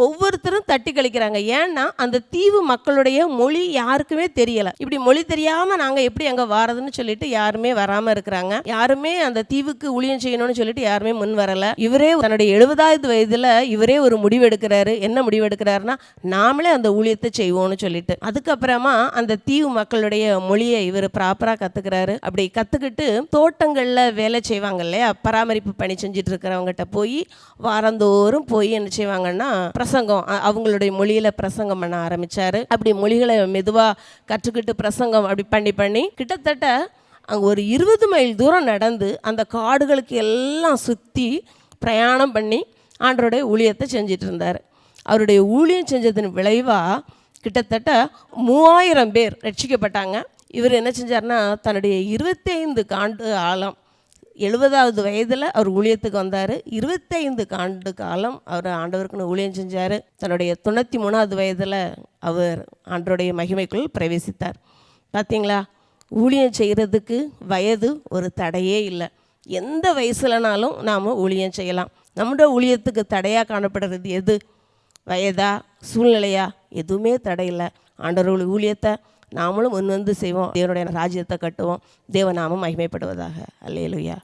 K: ஒவ்வொருத்தரும் தட்டி கழிக்கிறாங்க. ஏன்னா அந்த தீவு மக்களுடைய மொழி யாருக்குமே தெரியலை. இப்படி மொழி தெரியாமல் நாங்கள் எப்படி அங்கே வாரதுன்னு சொல்லிட்டு யாருமே வராமல் இருக்கிறாங்க. யாருமே அந்த தீவுக்கு ஊழியம் செய்யணும்னு சொல்லிட்டு யாருமே முன் வரலை. இவரே தன்னுடைய 70வது வயதில் இவரே ஒரு முடிவு எடுக்கிறாரு. என்ன முடிவு எடுக்கிறாருன்னா, நாமளே அந்த ஊழியத்தை செய்வோம்னு சொல்லிட்டு அதுக்கப்புறமா அந்த தீவு மக்களுடைய மொழியை இவர் ப்ராப்பராக கற்றுக்கிறாரு. அப்படி கற்றுக்கிட்டு தோட்டங்களில் வேலை செய்வாங்க இல்லையா, பராமரிப்பு பணி செஞ்சுட்டு இருக்கிறவங்ககிட்ட போய் வாரந்தோறும் போய் என்ன செய்வாங்கன்னா பிரசங்கம், அவங்களுடைய மொழியில் பிரசங்கம் பண்ண ஆரம்பித்தார். அப்படி மொழிகளை மெதுவாக கற்றுக்கிட்டு பிரசங்கம் அப்படி பண்ணி கிட்டத்தட்ட அங்கே ஒரு 20 மைல் தூரம் நடந்து அந்த காடுகளுக்கு எல்லாம் சுற்றி பிரயாணம் பண்ணி ஆண்டவருடைய ஊழியத்தை செஞ்சிட்டு இருந்தார். அவருடைய ஊழியம் செஞ்சதன் விளைவாக கிட்டத்தட்ட 3000 பேர் ரட்சிக்கப்பட்டாங்க. இவர் என்ன செஞ்சார்னா, தன்னுடைய 25 ஆண்டு காலம் 70வது வயதில் அவர் ஊழியத்துக்கு வந்தார். 25 ஆண்டு காலம் அவர் ஆண்டவருக்குன்னு ஊழியம் செஞ்சார். தன்னுடைய 93வது வயதில் அவர் ஆண்டவருடைய மகிமைக்குள் பிரவேசித்தார். பார்த்தீங்களா, ஊழியம் செய்கிறதுக்கு வயது ஒரு தடையே இல்லை. எந்த வயசுலனாலும் நாம் ஊழியம் செய்யலாம். நம்முடைய ஊழியத்துக்கு தடையாக காணப்படுறது எது? வயதா, சூழ்நிலையா? எதுவுமே தடையில்லை. ஆண்டவருடைய ஊழியத்தை நாமளும் முன்வந்து செய்வோம். தேவனுடைய ராஜ்யத்தை கட்டுவோம். தேவநாமம் மகிமைப்படுவதாக. அல்லேலூயா.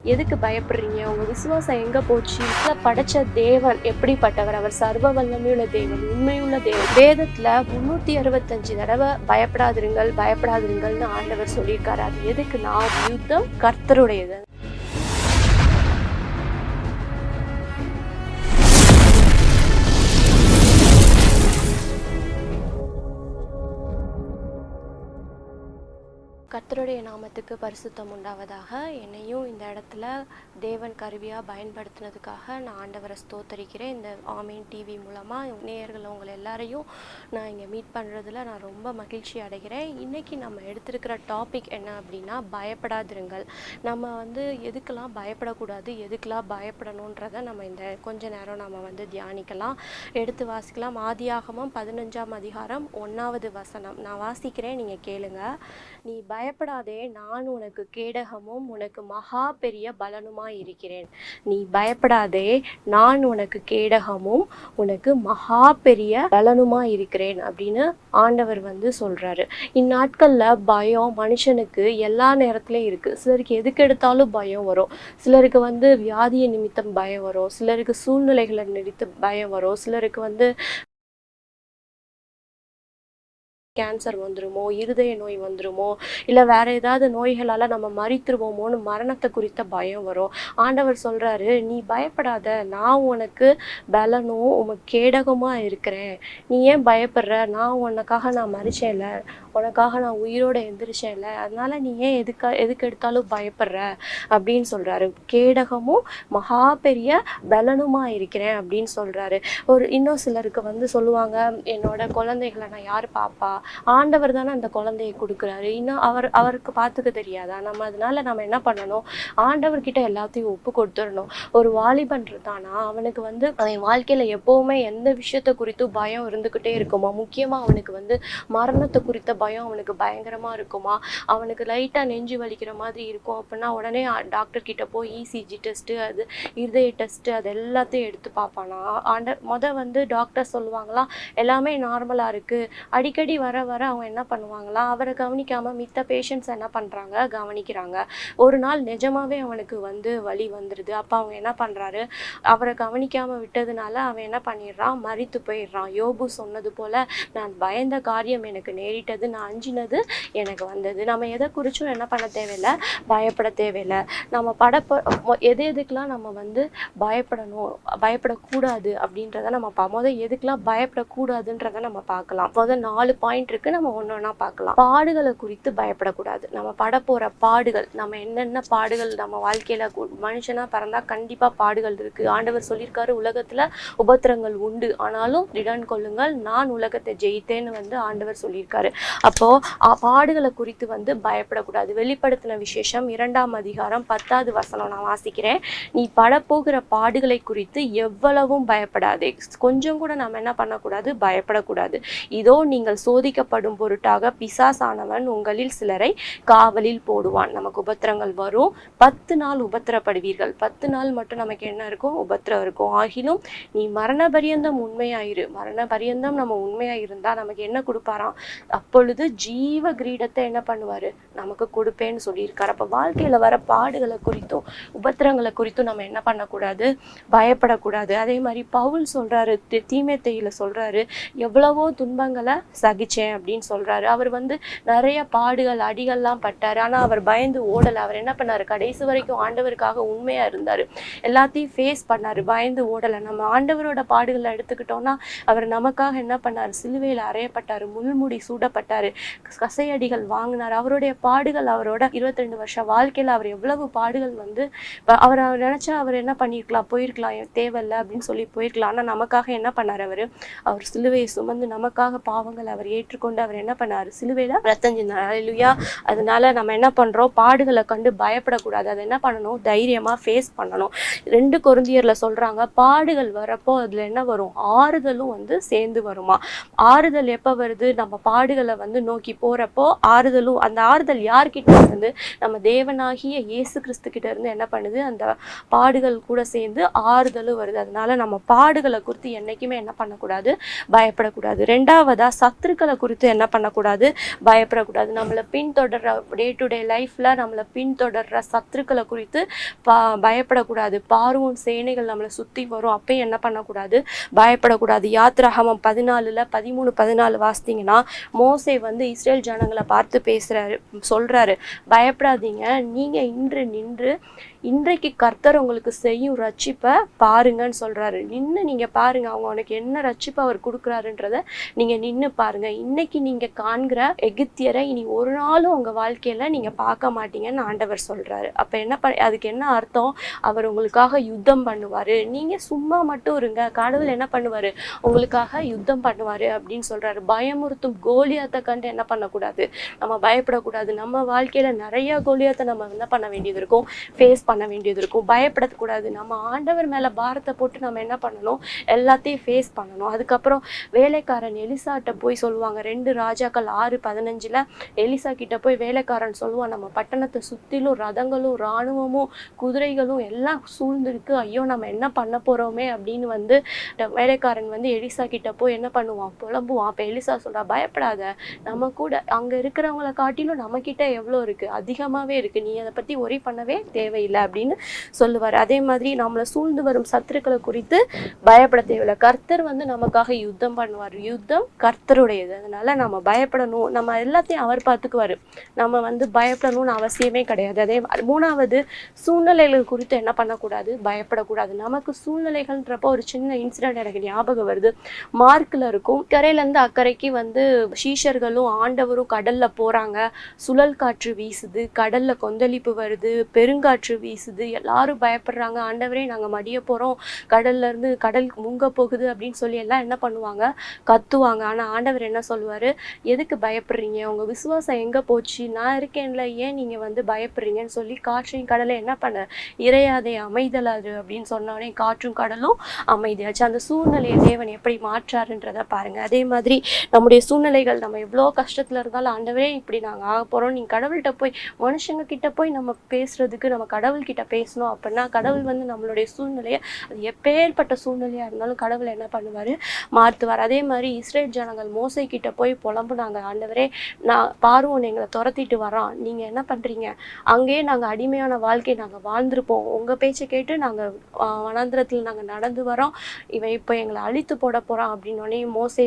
L: எதுக்கு பயப்படுறீங்க? உங்க விசுவாசம் எங்க போச்சு? படைச்ச தேவன் எப்படிப்பட்டவர்? அவர் சர்வ வல்லமையுள்ள தேவன், உண்மையுள்ள தேவன். வேதத்துல 365 தடவை பயப்படாதிருங்கள்னு ஆண்டவர் சொல்லியிருக்காரு. அது எதுக்குன்னா, யுத்தம் கர்த்தருடையது. கர்த்தருடைய நாமத்துக்கு பரிசுத்தம் உண்டாவதாக. என்னையும் இந்த இடத்துல தேவன் கருவியாக பயன்படுத்தினதுக்காக நான் ஆண்டவரை ஸ்தோத்தரிக்கிறேன். இந்த ஆமீன் டிவி மூலமாக நேயர்கள் உங்களை எல்லாரையும் நான் இங்கே மீட் பண்ணுறதுல நான் ரொம்ப மகிழ்ச்சி அடைகிறேன். இன்றைக்கி நம்ம எடுத்திருக்கிற டாபிக் என்ன அப்படின்னா, பயப்படாதிருங்கள். நம்ம எதுக்கெல்லாம் பயப்படக்கூடாது, எதுக்கெல்லாம் பயப்படணுன்றதை நம்ம இந்த கொஞ்ச நேரம் நம்ம தியானிக்கலாம். எடுத்து வாசிக்கலாம். ஆதியாகமம் 15ஆம் அதிகாரம் 1வது வசனம் நான் வாசிக்கிறேன், நீங்கள் கேளுங்க. நீ பயப்படாதே, நான் உனக்கு கேடகமும் உனக்கு மகா பெரிய பலனுமாய் இருக்கிறேன். நீ பயப்படாதே, நான் உனக்கு கேடகமும் உனக்கு மகா பெரிய பலனுமாய் இருக்கிறேன் அப்படின்னு ஆண்டவர் சொல்றாரு. இந்நாட்கள்ல பயம் மனுஷனுக்கு எல்லா நேரத்துலயும் இருக்கு. சிலருக்கு எதுக்கு எடுத்தாலும் பயம் வரும். சிலருக்கு வியாதியை நிமித்தம் பயம் வரும். சிலருக்கு சூழ்நிலைகளை நிமித்து பயம் வரும். சிலருக்கு கேன்சர் வந்துருமோ, இருதய நோய் வந்துருமோ, இல்லை வேற ஏதாவது நோய்களால் நம்ம மரித்துருவோமோன்னு மரணத்தை குறித்த பயம் வரும். ஆண்டவர் சொல்றாரு, நீ பயப்படாத, நான் உனக்கு பலனும் உனக்கு கேடகமாக இருக்கிறேன். நீ ஏன் பயப்படுற? நான் உனக்காக நான் மரிச்சேன்ல, உனக்காக நான் உயிரோட எந்திரிச்சேன்ல, அதனால நீ ஏன் எதுக்கு எடுத்தாலும் பயப்படுற அப்படின்னு சொல்றாரு. கேடகமும் மகா பெரிய பலனுமா இருக்கிறேன் அப்படின்னு சொல்றாரு. இன்னும் சிலருக்கு சொல்லுவாங்க, என்னோட குழந்தைகளை நான் யார் பாப்பா? ஆண்டவர் தானே அந்த குழந்தையை கொடுக்குறாரு. இன்னும் அவருக்கு பார்த்துக்க தெரியாதா? அதனால நம்ம என்ன பண்ணணும்? ஆண்டவர்கிட்ட எல்லாத்தையும் ஒப்பு கொடுத்துடணும். ஒரு வாலிபன் இருந்தானா அவனுக்கு அவன் வாழ்க்கையில எப்பவுமே எந்த விஷயத்த குறித்தும் பயம் இருந்துகிட்டே இருக்குமா? முக்கியமா அவனுக்கு மரணத்தை குறித்த பயம் அவனுக்கு பயங்கரமா இருக்குமா? அவனுக்கு லைட்டா நெஞ்சு வலிக்கிற மாதிரி இருக்கும் அப்படின்னா உடனே டாக்டர் கிட்ட போய் இசிஜி டெஸ்ட், அது இருதய டெஸ்ட், அது எல்லாத்தையும் எடுத்து பார்ப்பானா. டாக்டர் சொல்லுவாங்களாம், எல்லாமே நார்மலா இருக்கு. அடிக்கடி வர அவங்க என்ன பண்ணுவாங்களாம், அவரை கவனிக்காம மித்த பேஷண்ட்ஸ் என்ன பண்றாங்க, கவனிக்கிறாங்க. ஒரு நாள் நிஜமாவே அவனுக்கு வலி வந்துடுது. அப்ப அவங்க என்ன பண்றாரு, அவரை கவனிக்காம விட்டதுனால அவன் என்ன பண்ணிடுறான், மரித்து போயிடுறான். யோபு சொன்னது போல, நான் பயந்த காரியம் எனக்கு நேரிட்டது, நான் அஞ்சினது எனக்கு வந்தது. நம்ம எதை குறிச்சும் என்ன பண்ண தேவையில்லை, பயப்பட தேவையில்லை. நம்ம எதுக்கெல்லாம் நம்ம பயப்படணும், பயப்படக்கூடாது அப்படின்றத நம்ம எதுக்கெல்லாம் பயப்படக்கூடாதுன்றத நம்ம பார்க்கலாம். 4 பாயிண்ட் இருக்கு, நம்ம ஒன்னொன்னா பார்க்கலாம். பாடுகளை குறித்து பயப்படக்கூடாது. நம்ம பட போற பாடுகள், நம்ம என்னென்ன பாடுகள் நம்ம வாழ்க்கையில, மனுஷனா பிறந்தா கண்டிப்பா பாடுகள் இருக்கு. ஆண்டவர் சொல்லியிருக்காரு, உலகத்துல உபத்திரங்கள் உண்டு, ஆனாலும் திடன் கொள்ளுங்கள், நான் உலகத்தை ஜெயித்தேன்னு ஆண்டவர் சொல்லியிருக்காரு. அப்போ பாடுகளை குறித்து பயப்படக்கூடாது. வெளிப்படுத்தின விசேஷம் 2ஆம் அதிகாரம் 10வது வசனம் நான் வாசிக்கிறேன். நீ படப்போகிற பாடுகளை குறித்து எவ்வளவும் பயப்படாதே. கொஞ்சம் கூட நம்ம என்ன பண்ணக்கூடாது, பயப்படக்கூடாது. இதோ நீங்கள் சோதிக்கப்படும் பொருட்டாக பிசாசானவன் உங்களில் சிலரை காவலில் போடுவான். நமக்கு உபத்திரங்கள் வரும். 10 நாள் உபத்திரப்படுவீர்கள். 10 நாள் மட்டும் நமக்கு என்ன இருக்கும், உபத்திரம் இருக்கும். ஆகிலும் நீ மரண பரியந்தம் உண்மையாயிரு. மரண பரியந்தம் நம்ம உண்மையா இருந்தா நமக்கு என்ன கொடுப்பாராம், அப்பொழுது ஜீவ கிரீடத்தை என்ன பண்ணுவாரு, நமக்கு கொடுப்பேன்னு சொல்லியிருக்காரு. அப்ப வாழ்க்கையில வர பாடுகளை குறித்தும் உபத்திரங்களை குறித்தும் நம்ம என்ன பண்ணக்கூடாது, பயப்படக்கூடாது. அதே மாதிரி பவுல் சொல்றாரு, தீமோத்தேயுல சொல்றாரு, எவ்வளவோ துன்பங்களை சகிச்சேன் அப்படின்னு சொல்றாரு. அவர் நிறைய பாடுகள் அடிகள்லாம் பட்டாரு. ஆனா அவர் பயந்து ஓடல. அவர் என்ன பண்ணாரு, கடைசி வரைக்கும் ஆண்டவருக்காக உண்மையா இருந்தாரு. எல்லாத்தையும் ஃபேஸ் பண்ணாரு, பயந்து ஓடல. நம்ம ஆண்டவரோட பாடுகளை எடுத்துக்கிட்டோம்னா, அவர் நமக்காக என்ன பண்ணாரு, சிலுவையில அறையப்பட்டாரு, முள்முடி சூடப்பட்டாரு, கசையடிகள் வாங்கினார். அவருடைய பாடுகள், அவரோட 22 வருஷம் வாழ்க்கையில அவர் எவ்வளவு பாடுகள் அவர் நினைச்சா அவர் என்ன பண்ணிருக்கலாம், போயிருக்கலாம், தேவையில்லை அப்படின்னு சொல்லி போயிருக்கலாம். ஆனா நமக்காக என்ன பண்ணாரு, அவர் சிலுவையை சுமந்து நமக்காக பாவங்களை அவர் ஏற்றுக்கொண்டு அவர் என்ன பண்ணாரு, சிலுவையில ரத்தம் சிந்தினார். அல்லேலூயா. அதனால நம்ம என்ன பண்றோம், பாடுகளை கண்டு பயப்படக்கூடாது. அதை என்ன பண்ணணும், தைரியமா ஃபேஸ் பண்ணணும். 2 கொரிந்தியர்ல சொல்றாங்க, பாடுகள் வரப்போ அதுல என்ன வரும், ஆறுதலும் சேர்ந்து வருமா. ஆறுதல் எப்ப வருது, நம்ம பாடுகளை நோக்கி போறப்போ ஆறுதலும். அந்த ஆறுதல் யார்கிட்ட இருந்து, நம்ம தேவனாகிய இயேசு கிறிஸ்து கிட்ட இருந்து என்ன பண்ணுது, அந்த பாடுகள் கூட சேர்ந்து ஆறுதலும் வருது. அதனால நம்ம பாடுகளை குறித்து என்னைக்குமே என்ன பண்ணக்கூடாது, பயப்படக்கூடாது. 2வதா சத்துருக்களை குறித்து என்ன பண்ணக்கூடாது, பயப்படக்கூடாது. நம்மளை பின்தொடர்ற டே டு டே லைஃப்ல நம்மளை பின்தொடர்ற சத்துருக்களை குறித்து பயப்படக்கூடாது. பார்வோன் சேனைகள் நம்மளை சுத்தி வரும், அப்பயும் என்ன பண்ணக்கூடாது, பயப்படக்கூடாது. யாத்ராகமம் 14ல 13-14 வாசித்தீங்கன்னா, மோசே இஸ்ரேல் ஜனங்களை பார்த்து சொல்றாரு, பயப்படாதீங்க, நீங்க இன்று நின்று இன்றைக்கு கர்த்தர் உங்களுக்கு செய்யும் ரட்சிப்பை பாருங்கன்னு சொல்கிறாரு. நின்று நீங்கள் பாருங்கள், அவங்க உனக்கு என்ன ரட்சிப்பை அவர் கொடுக்குறாருன்றத நீங்கள் நின்று பாருங்கள். இன்னைக்கு நீங்கள் காண்கிற எகிப்தியரை இனி ஒரு நாளும் உங்கள் வாழ்க்கையில் நீங்கள் பார்க்க மாட்டீங்கன்னு ஆண்டவர் சொல்கிறாரு. அப்போ அதுக்கு என்ன அர்த்தம்? அவர் உங்களுக்காக யுத்தம் பண்ணுவார். நீங்கள் சும்மா மட்டும் இருங்க, கடவுள் என்ன பண்ணுவார்? உங்களுக்காக யுத்தம் பண்ணுவார் அப்படின்னு சொல்கிறாரு. பயமுறுத்தும் கோலியாத்தை கண்டு என்ன பண்ணக்கூடாது? நம்ம பயப்படக்கூடாது. நம்ம வாழ்க்கையில் நிறைய கோலியாத்தை நம்ம என்ன பண்ண வேண்டியது இருக்கும்? ஃபேஸ் பண்ண வேண்டியது இருக்கும். பயப்படக்கூடாது. நம்ம ஆண்டவர் மேலே பாரத்தை போட்டு நம்ம என்ன பண்ணணும்? எல்லாத்தையும் ஃபேஸ் பண்ணணும். அதுக்கப்புறம் வேலைக்காரன் எலிசாட்ட போய் சொல்லுவாங்க, 2 ராஜாக்கள் 6:15 எலிசா கிட்ட போய் வேலைக்காரன் சொல்லுவான், நம்ம பட்டணத்தை சுற்றிலும் ரதங்களும் இராணுவமும் குதிரைகளும் எல்லாம் சூழ்ந்திருக்கு, ஐயோ நம்ம என்ன பண்ண போகிறோமே அப்படின்னு வேலைக்காரன் எலிசா கிட்ட போய் என்ன பண்ணுவான்? புலம்புவான். அப்போ எலிசா சொல்கிறா, பயப்படாத, நம்ம கூட அங்கே இருக்கிறவங்கள காட்டிலும் நம்மக்கிட்ட எவ்வளோ இருக்குது? அதிகமாகவே இருக்குது, நீ அதை பற்றி ஒரி பண்ணவே தேவையில்லை அப்படின்னு சொல்லுவார். அதே மாதிரி நம்மளை சூழ்ந்து வரும் சத்துருக்களை குறித்து பயப்பட தேவையில்லை. கர்த்தர் நமக்காக யுத்தம் பண்ணுவார். யுத்தம் கர்த்தருடையது. அதனால நம்ம பயப்படணும். நம்ம எல்லாத்தையும் அவர் பார்த்துக்குவார். நம்ம பயப்படணும்னு அவசியமே கிடையாது. அதே 3வது, சூழ்நிலைகள் குறித்து என்ன பண்ணக்கூடாது? பயப்படக்கூடாது. நமக்கு சூழ்நிலைகள்ன்றப்போ ஒரு சின்ன இன்சிடென்ட் எனக்கு ஞாபகம் வருது. மார்க்கில் இருக்கும், கரையிலேருந்து அக்கறைக்கு சீஷர்களும் ஆண்டவரும் கடலில் போகிறாங்க. சுழல் காற்று வீசுது, கடலில் கொந்தளிப்பு வருது, பெருங்காற்று வீசுது, எல்லாரும் பயப்படுறாங்க. ஆண்டவரே நாங்கள் மடிய போகிறோம், கடல்லேருந்து கடல் முங்க போகுது அப்படின்னு சொல்லி எல்லாம் என்ன பண்ணுவாங்க? கத்துவாங்க. ஆனால் ஆண்டவர் என்ன சொல்லுவார்? எதுக்கு பயப்படுறீங்க? உங்கள் விசுவாசம் எங்கே போச்சு? நான் இருக்கேன்ல, ஏன் நீங்கள் பயப்படுறீங்கன்னு சொல்லி காற்றையும் கடலை என்ன பண்ண? இறையாதே, அமைதலாது அப்படின்னு சொன்னோடனே காற்றும் கடலும் அமைதியாச்சு. அந்த சூழ்நிலையை தேவன் எப்படி மாற்றாருன்றதை பாருங்கள். அதே மாதிரி நம்முடைய சூழ்நிலைகள், நம்ம எவ்வளோ கஷ்டத்தில் இருந்தாலும் ஆண்டவரே இப்படி நாங்கள் ஆக போகிறோம், நீங்கள் கடவுள்கிட்ட போய் மனுஷங்க கிட்ட போய் நம்ம பேசுறதுக்கு நம்ம கடவுள்கிட்ட பேசணும் அப்படின்னா கடவுள் நம்மளுடைய சூழ்நிலையை, அது எப்பேற்பட்ட சூழ்நிலையாக இருந்தாலும் கடவுள் என்ன பண்ணுவார்? மாற்றுவார். அதே மாதிரி இஸ்ரேல் ஜனங்கள் மோசை கிட்ட போய் புலம்புனாங்க, ஆண்டவரே நான் பார்வோன் எங்களை துரத்திட்டு வரான், நீங்கள் என்ன பண்ணுறீங்க? அங்கேயே நாங்கள் அடிமையான வாழ்க்கை நாங்கள் வாழ்ந்திருப்போம், உங்கள் பேச்சை கேட்டு நாங்கள் வனாந்திரத்தில் நாங்கள் நடந்து வரோம், இவன் இப்போ எங்களை அழித்து போட போகிறான் அப்படின்னோடனே மோசே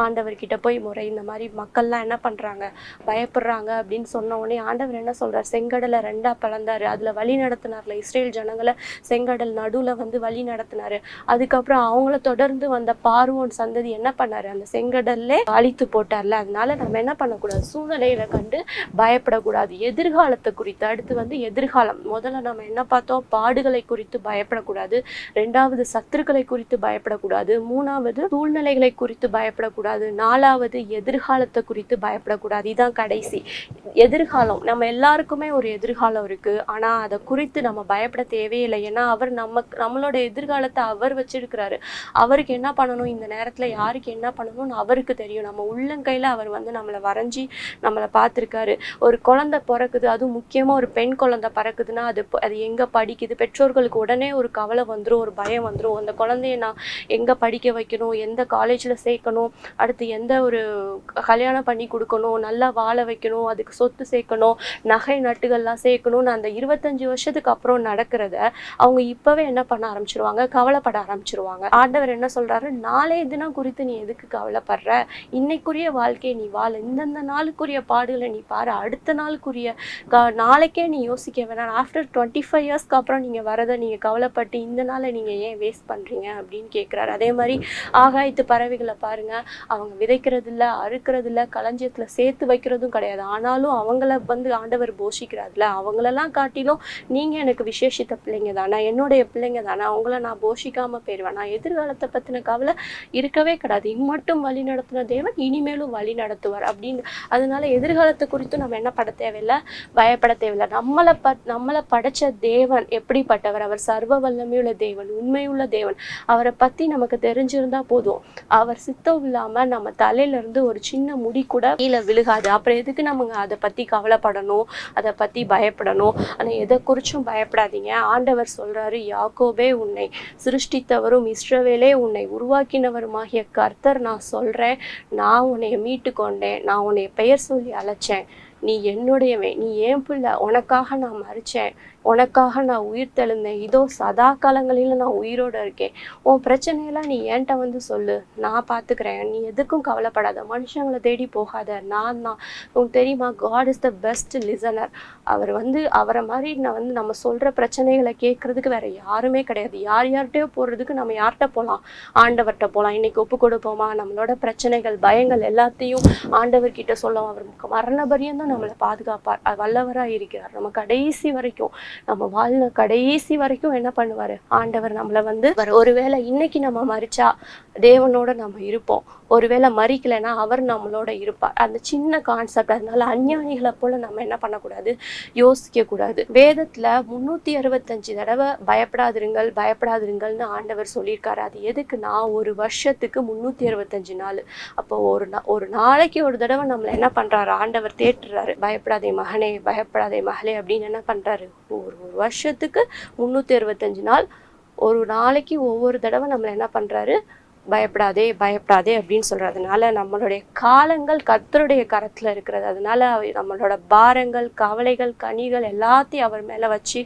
L: ஆண்டவர்கிட்ட போய் முறை, இந்த மாதிரி மக்கள்லாம் என்ன பண்ணுறாங்க? பயப்படுறாங்க அப்படின்னு சொன்ன உடனே ஆண்டவர் என்ன சொல்கிறார்? செங்கடலை 2ஆக பிளந்தார். அதில் வழி நடத்தினார்ல இஸ்ரேல் ஜனங்களை, செங்கடல் நடுவில் வழி நடத்தினார். அதுக்கப்புறம் அவங்கள தொடர்ந்து வந்த பார்வோன் சந்ததி என்ன பண்ணார்? அந்த செங்கடல்லே அழித்து போட்டார்ல. அதனால நம்ம என்ன பண்ணக்கூடாது? சூழ்நிலையில கண்டு பயப்படக்கூடாது. எதிர்காலத்தை குறித்து, அடுத்து எதிர்காலம், முதல்ல நம்ம என்ன பார்த்தோம்? பாடுகளை குறித்து பயப்படக்கூடாது. 2வது சத்துருக்களை குறித்து பயப்படக்கூடாது. 3வது சூழ்நிலைகளை குறித்து பயப்படக்கூடாது. 4வது எதிர்காலத்தை குறித்து பயப்படக்கூடாது. இதான் கடைசி எதிர்காலம். நம்ம எல்லாருக்குமே ஒரு எதிர்காலம் இருக்கு. ஆனா அதை குறித்து நம்ம பயப்பட தேவையில்லை. ஏன்னா அவர் நம்மளோட எதிர்காலத்தை அவர் வச்சிருக்கிறாரு. அவருக்கு என்ன பண்ணணும், இந்த நேரத்துல யாருக்கு என்ன பண்ணணும்னு அவருக்கு தெரியும். நம்ம உள்ளங்கையில அவர் நம்மளை வரைஞ்சி நம்மளை பார்த்துருக்காரு. ஒரு குழந்தை பிறக்குது, அதுவும் முக்கியமா ஒரு பெண் குழந்தை பிறக்குதுன்னா அது எங்க படிக்குது? பெற்றோர்களுக்கு உடனே ஒரு கவலை வந்துடும், ஒரு பயம் வந்துடும். அந்த குழந்தைய நான் எங்க படிக்க வைக்கணும், எந்த காலேஜ்ல சேர்க்கணும், அடுத்து எந்த ஒரு கல்யாணம் பண்ணி கொடுக்கணும், நல்லா வாழ வைக்கணும், அதுக்கு சொத்து சேர்க்கணும், நகை நட்டுகள்லாம் சேர்க்கணும்னு அந்த 25 வருஷத்துக்கு அப்புறம் நடக்கிறத அவங்க இப்பவே என்ன பண்ண ஆரம்பிச்சிருவாங்க? கவலைப்பட ஆரம்பிச்சிருவாங்க. ஆண்டவர் என்ன சொல்றாரு? நாளைய தினம் குறித்து நீ எதுக்கு கவலைப்படுற? இன்னைக்குரிய வாழ்க்கையை நீ வாழ, இந்தந்த நாளுக்குரிய பாடுகளை நீ பாரு, அடுத்த நாளுக்குரிய நாளைக்கே நீ யோசிக்க வேணாம். ஆஃப்டர் 25 இயர்ஸ்க்கு அப்புறம் நீங்க வரதை நீங்க கவலைப்பட்டு இந்த நாளை நீங்க ஏன் வேஸ்ட் பண்றீங்க அப்படின்னு கேட்கிறாரு. அதே மாதிரி ஆகாயத்து பறவைகளை பாருங்க, அவங்க விதைக்கிறது இல்லை, அறுக்கிறது இல்லை, களஞ்சியத்துல சேர்த்து வைக்கிறதும் கிடையாது. ஆனாலும் அவங்கள ஆண்டவர் போஷிக்கிறாருல. அவங்களெல்லாம் காட்டிலும் நீங்க எனக்கு விசேஷித்த பிள்ளைங்க தானே, என்னுடைய பிள்ளைங்க தானே, அவங்கள நான் போஷிக்காம போயிடுவேன். நான் எதிர்காலத்தை பத்தின கவலை இருக்கவே கிடையாது. இம்மட்டும் வழி நடத்தின தேவன் இனிமேலும் வழி நடத்துவார் அப்படின்னு. அதனால எதிர்காலத்தை குறித்து நம்ம என்ன பட தேவையில்லை, பயப்பட தேவையில்லை. நம்மளை படைச்ச தேவன் எப்படிப்பட்டவர்? அவர் சர்வ வல்லமையுள்ள தேவன், உண்மையுள்ள தேவன். அவரை பத்தி நமக்கு தெரிஞ்சிருந்தா போதும். அவர் சித்தம் இல்லாம நம்ம தலையில இருந்து ஒரு சின்ன முடி கூட கீழே விழுகாது. அப்புறம் எதுக்கு நம்ம அதை பத்தி கவலைப்படணும், அதை பத்தி பயப்படணும்? ஆனா எதை குறிச்சும் பயப்படாதீங்க. ஆண்டவர் சொல்றாரு, யாக்கோபே உன்னை சிருஷ்டித்தவரும் இஸ்ரவேலே உன்னை உருவாக்கினவருமாகிய கர்த்தர் நான் சொல்றேன், நான் உன்னை மீட்டு கொண்டேன், நான் உன்னை பெயர் சொல்லி அழைச்சேன், நீ என்னுடையவன், நீ ஏன் பிள்ளை, உனக்காக நான் மறிச்சேன், உனக்காக நான் உயிர் தெழுந்தேன், இதோ சதா காலங்களில் நான் உயிரோடு இருக்கேன், உன் பிரச்சனையெல்லாம் நீ என்கிட்ட வந்து சொல்லு, நான் பார்த்துக்கிறேன், நீ எதுக்கும் கவலைப்படாத, மனுஷங்களை தேடி போகாத, நான் தான். உனக்கு தெரியுமா, God is the best listener. அவர் அவரை மாதிரி நம்ம சொல்கிற பிரச்சனைகளை கேட்குறதுக்கு வேற யாருமே கிடையாது. யார்கிட்டயோ போகிறதுக்கு நம்ம யார்கிட்ட போகலாம்? ஆண்டவர்கிட்ட போகலாம். இன்னைக்கு ஒப்பு கொடுப்போமா? நம்மளோட பிரச்சனைகள், பயங்கள் எல்லாத்தையும் ஆண்டவர்கிட்ட சொல்லுவோம். அவர் மரண பரியந்தம் நம்மளை பாதுகாப்பார், வல்லவராக இருக்கிறார். நம்ம கடைசி வரைக்கும், நம்ம வாழ்ந்த கடைசி வரைக்கும் என்ன பண்ணுவார் ஆண்டவர்? நம்மளை ஒருவேளை இன்னைக்கு நம்ம மறிச்சா தேவனோட நம்ம இருப்போம், ஒருவேளை மறிக்கலைன்னா அவர் நம்மளோட இருப்பார். அந்த சின்ன கான்செப்ட். அதனால அஞ்ஞானிகளை போல நம்ம என்ன பண்ணக்கூடாது, யோசிக்க கூடாது. வேதத்துல 365 தடவை பயப்படாதிருங்கள் பயப்படாதிருங்கள்னு ஆண்டவர் சொல்லியிருக்காரு. அது எதுக்குன்னா, ஒரு வருஷத்துக்கு 365 நாள். அப்போ ஒரு நாளைக்கு ஒரு தடவை நம்மளை என்ன பண்றாரு ஆண்டவர் தேட்டுறாரு. பயப்படாதே மகனே, பயப்படாதே மகளே அப்படின்னு என்ன பண்றாரு? ஒரு வருஷத்துக்கு 365 நாள், ஒரு நாளைக்கு ஒவ்வொரு தடவை நம்மளை என்ன பண்றாரு? பயப்படாதே பயப்படாதே அப்படின்னு சொல்றதுனால நம்மளுடைய காலங்கள் கர்த்தருடைய கரத்துல இருக்கிறது. அதனால நம்மளோட பாரங்கள், கவலைகள், கனிகள் எல்லாத்தையும் அவர் மேல வச்சு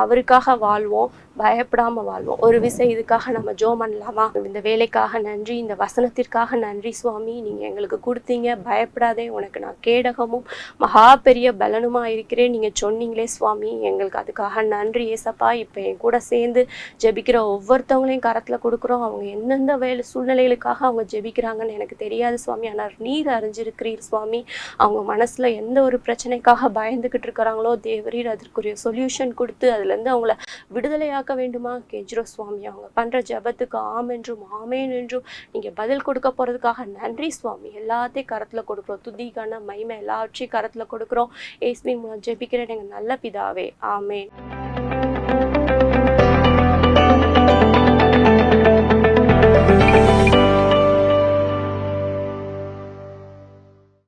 L: அவருக்காக வாழ்வோம், பயப்படாம வாழ்வோம். ஒரு விஷயம் இதுக்காக நம்ம ஜெபம் பண்ணலாமா? இந்த வேலைக்காக நன்றி, இந்த வசனத்திற்காக நன்றி சுவாமி, நீங்க எங்களுக்கு கொடுத்தீங்க. பயப்படாதே, உனக்கு நான் கேடகமும் மகா பெரிய பலனுமா இருக்கிறேன் நீங்க சொன்னீங்களே சுவாமி, எங்களுக்கு அதுக்காக நன்றி ஏசப்பா. இப்போ என் கூட சேர்ந்து ஜெபிக்கிற ஒவ்வொருத்தவங்களையும் கரத்துல கொடுக்குறோம். அவங்க எந்தெந்த சூழ்நிலைகளுக்காக அவங்க ஜெபிக்கிறாங்கன்னு எனக்கு தெரியாது சுவாமி, ஆனால் நீர் அறிஞ்சிருக்கிறீர் சுவாமி. அவங்க மனசுல எந்த ஒரு பிரச்சனைக்காக பயந்துகிட்டு இருக்கிறாங்களோ தேவரீர் அதற்குரிய சொல்யூஷன் கொடுத்து அதுலேருந்து அவங்கள விடுதலையாக்க வேண்டுமா கெஞ்சிரோம் சுவாமி. அவங்க பண்ற ஜெபத்துக்கு ஆம் என்றும் ஆமேன் என்றும் நீங்க பதில் கொடுக்க போறதுக்காக நன்றி சுவாமி. எல்லாத்தையும் கரத்துல கொடுக்குறோம், துதிக்கான மகிமை எல்லாவற்றையும் கரத்துல கொடுக்குறோம். ஏசுவின் மூலம் ஜெபிக்கிறேன் எங்க நல்ல பிதாவே, ஆமேன்.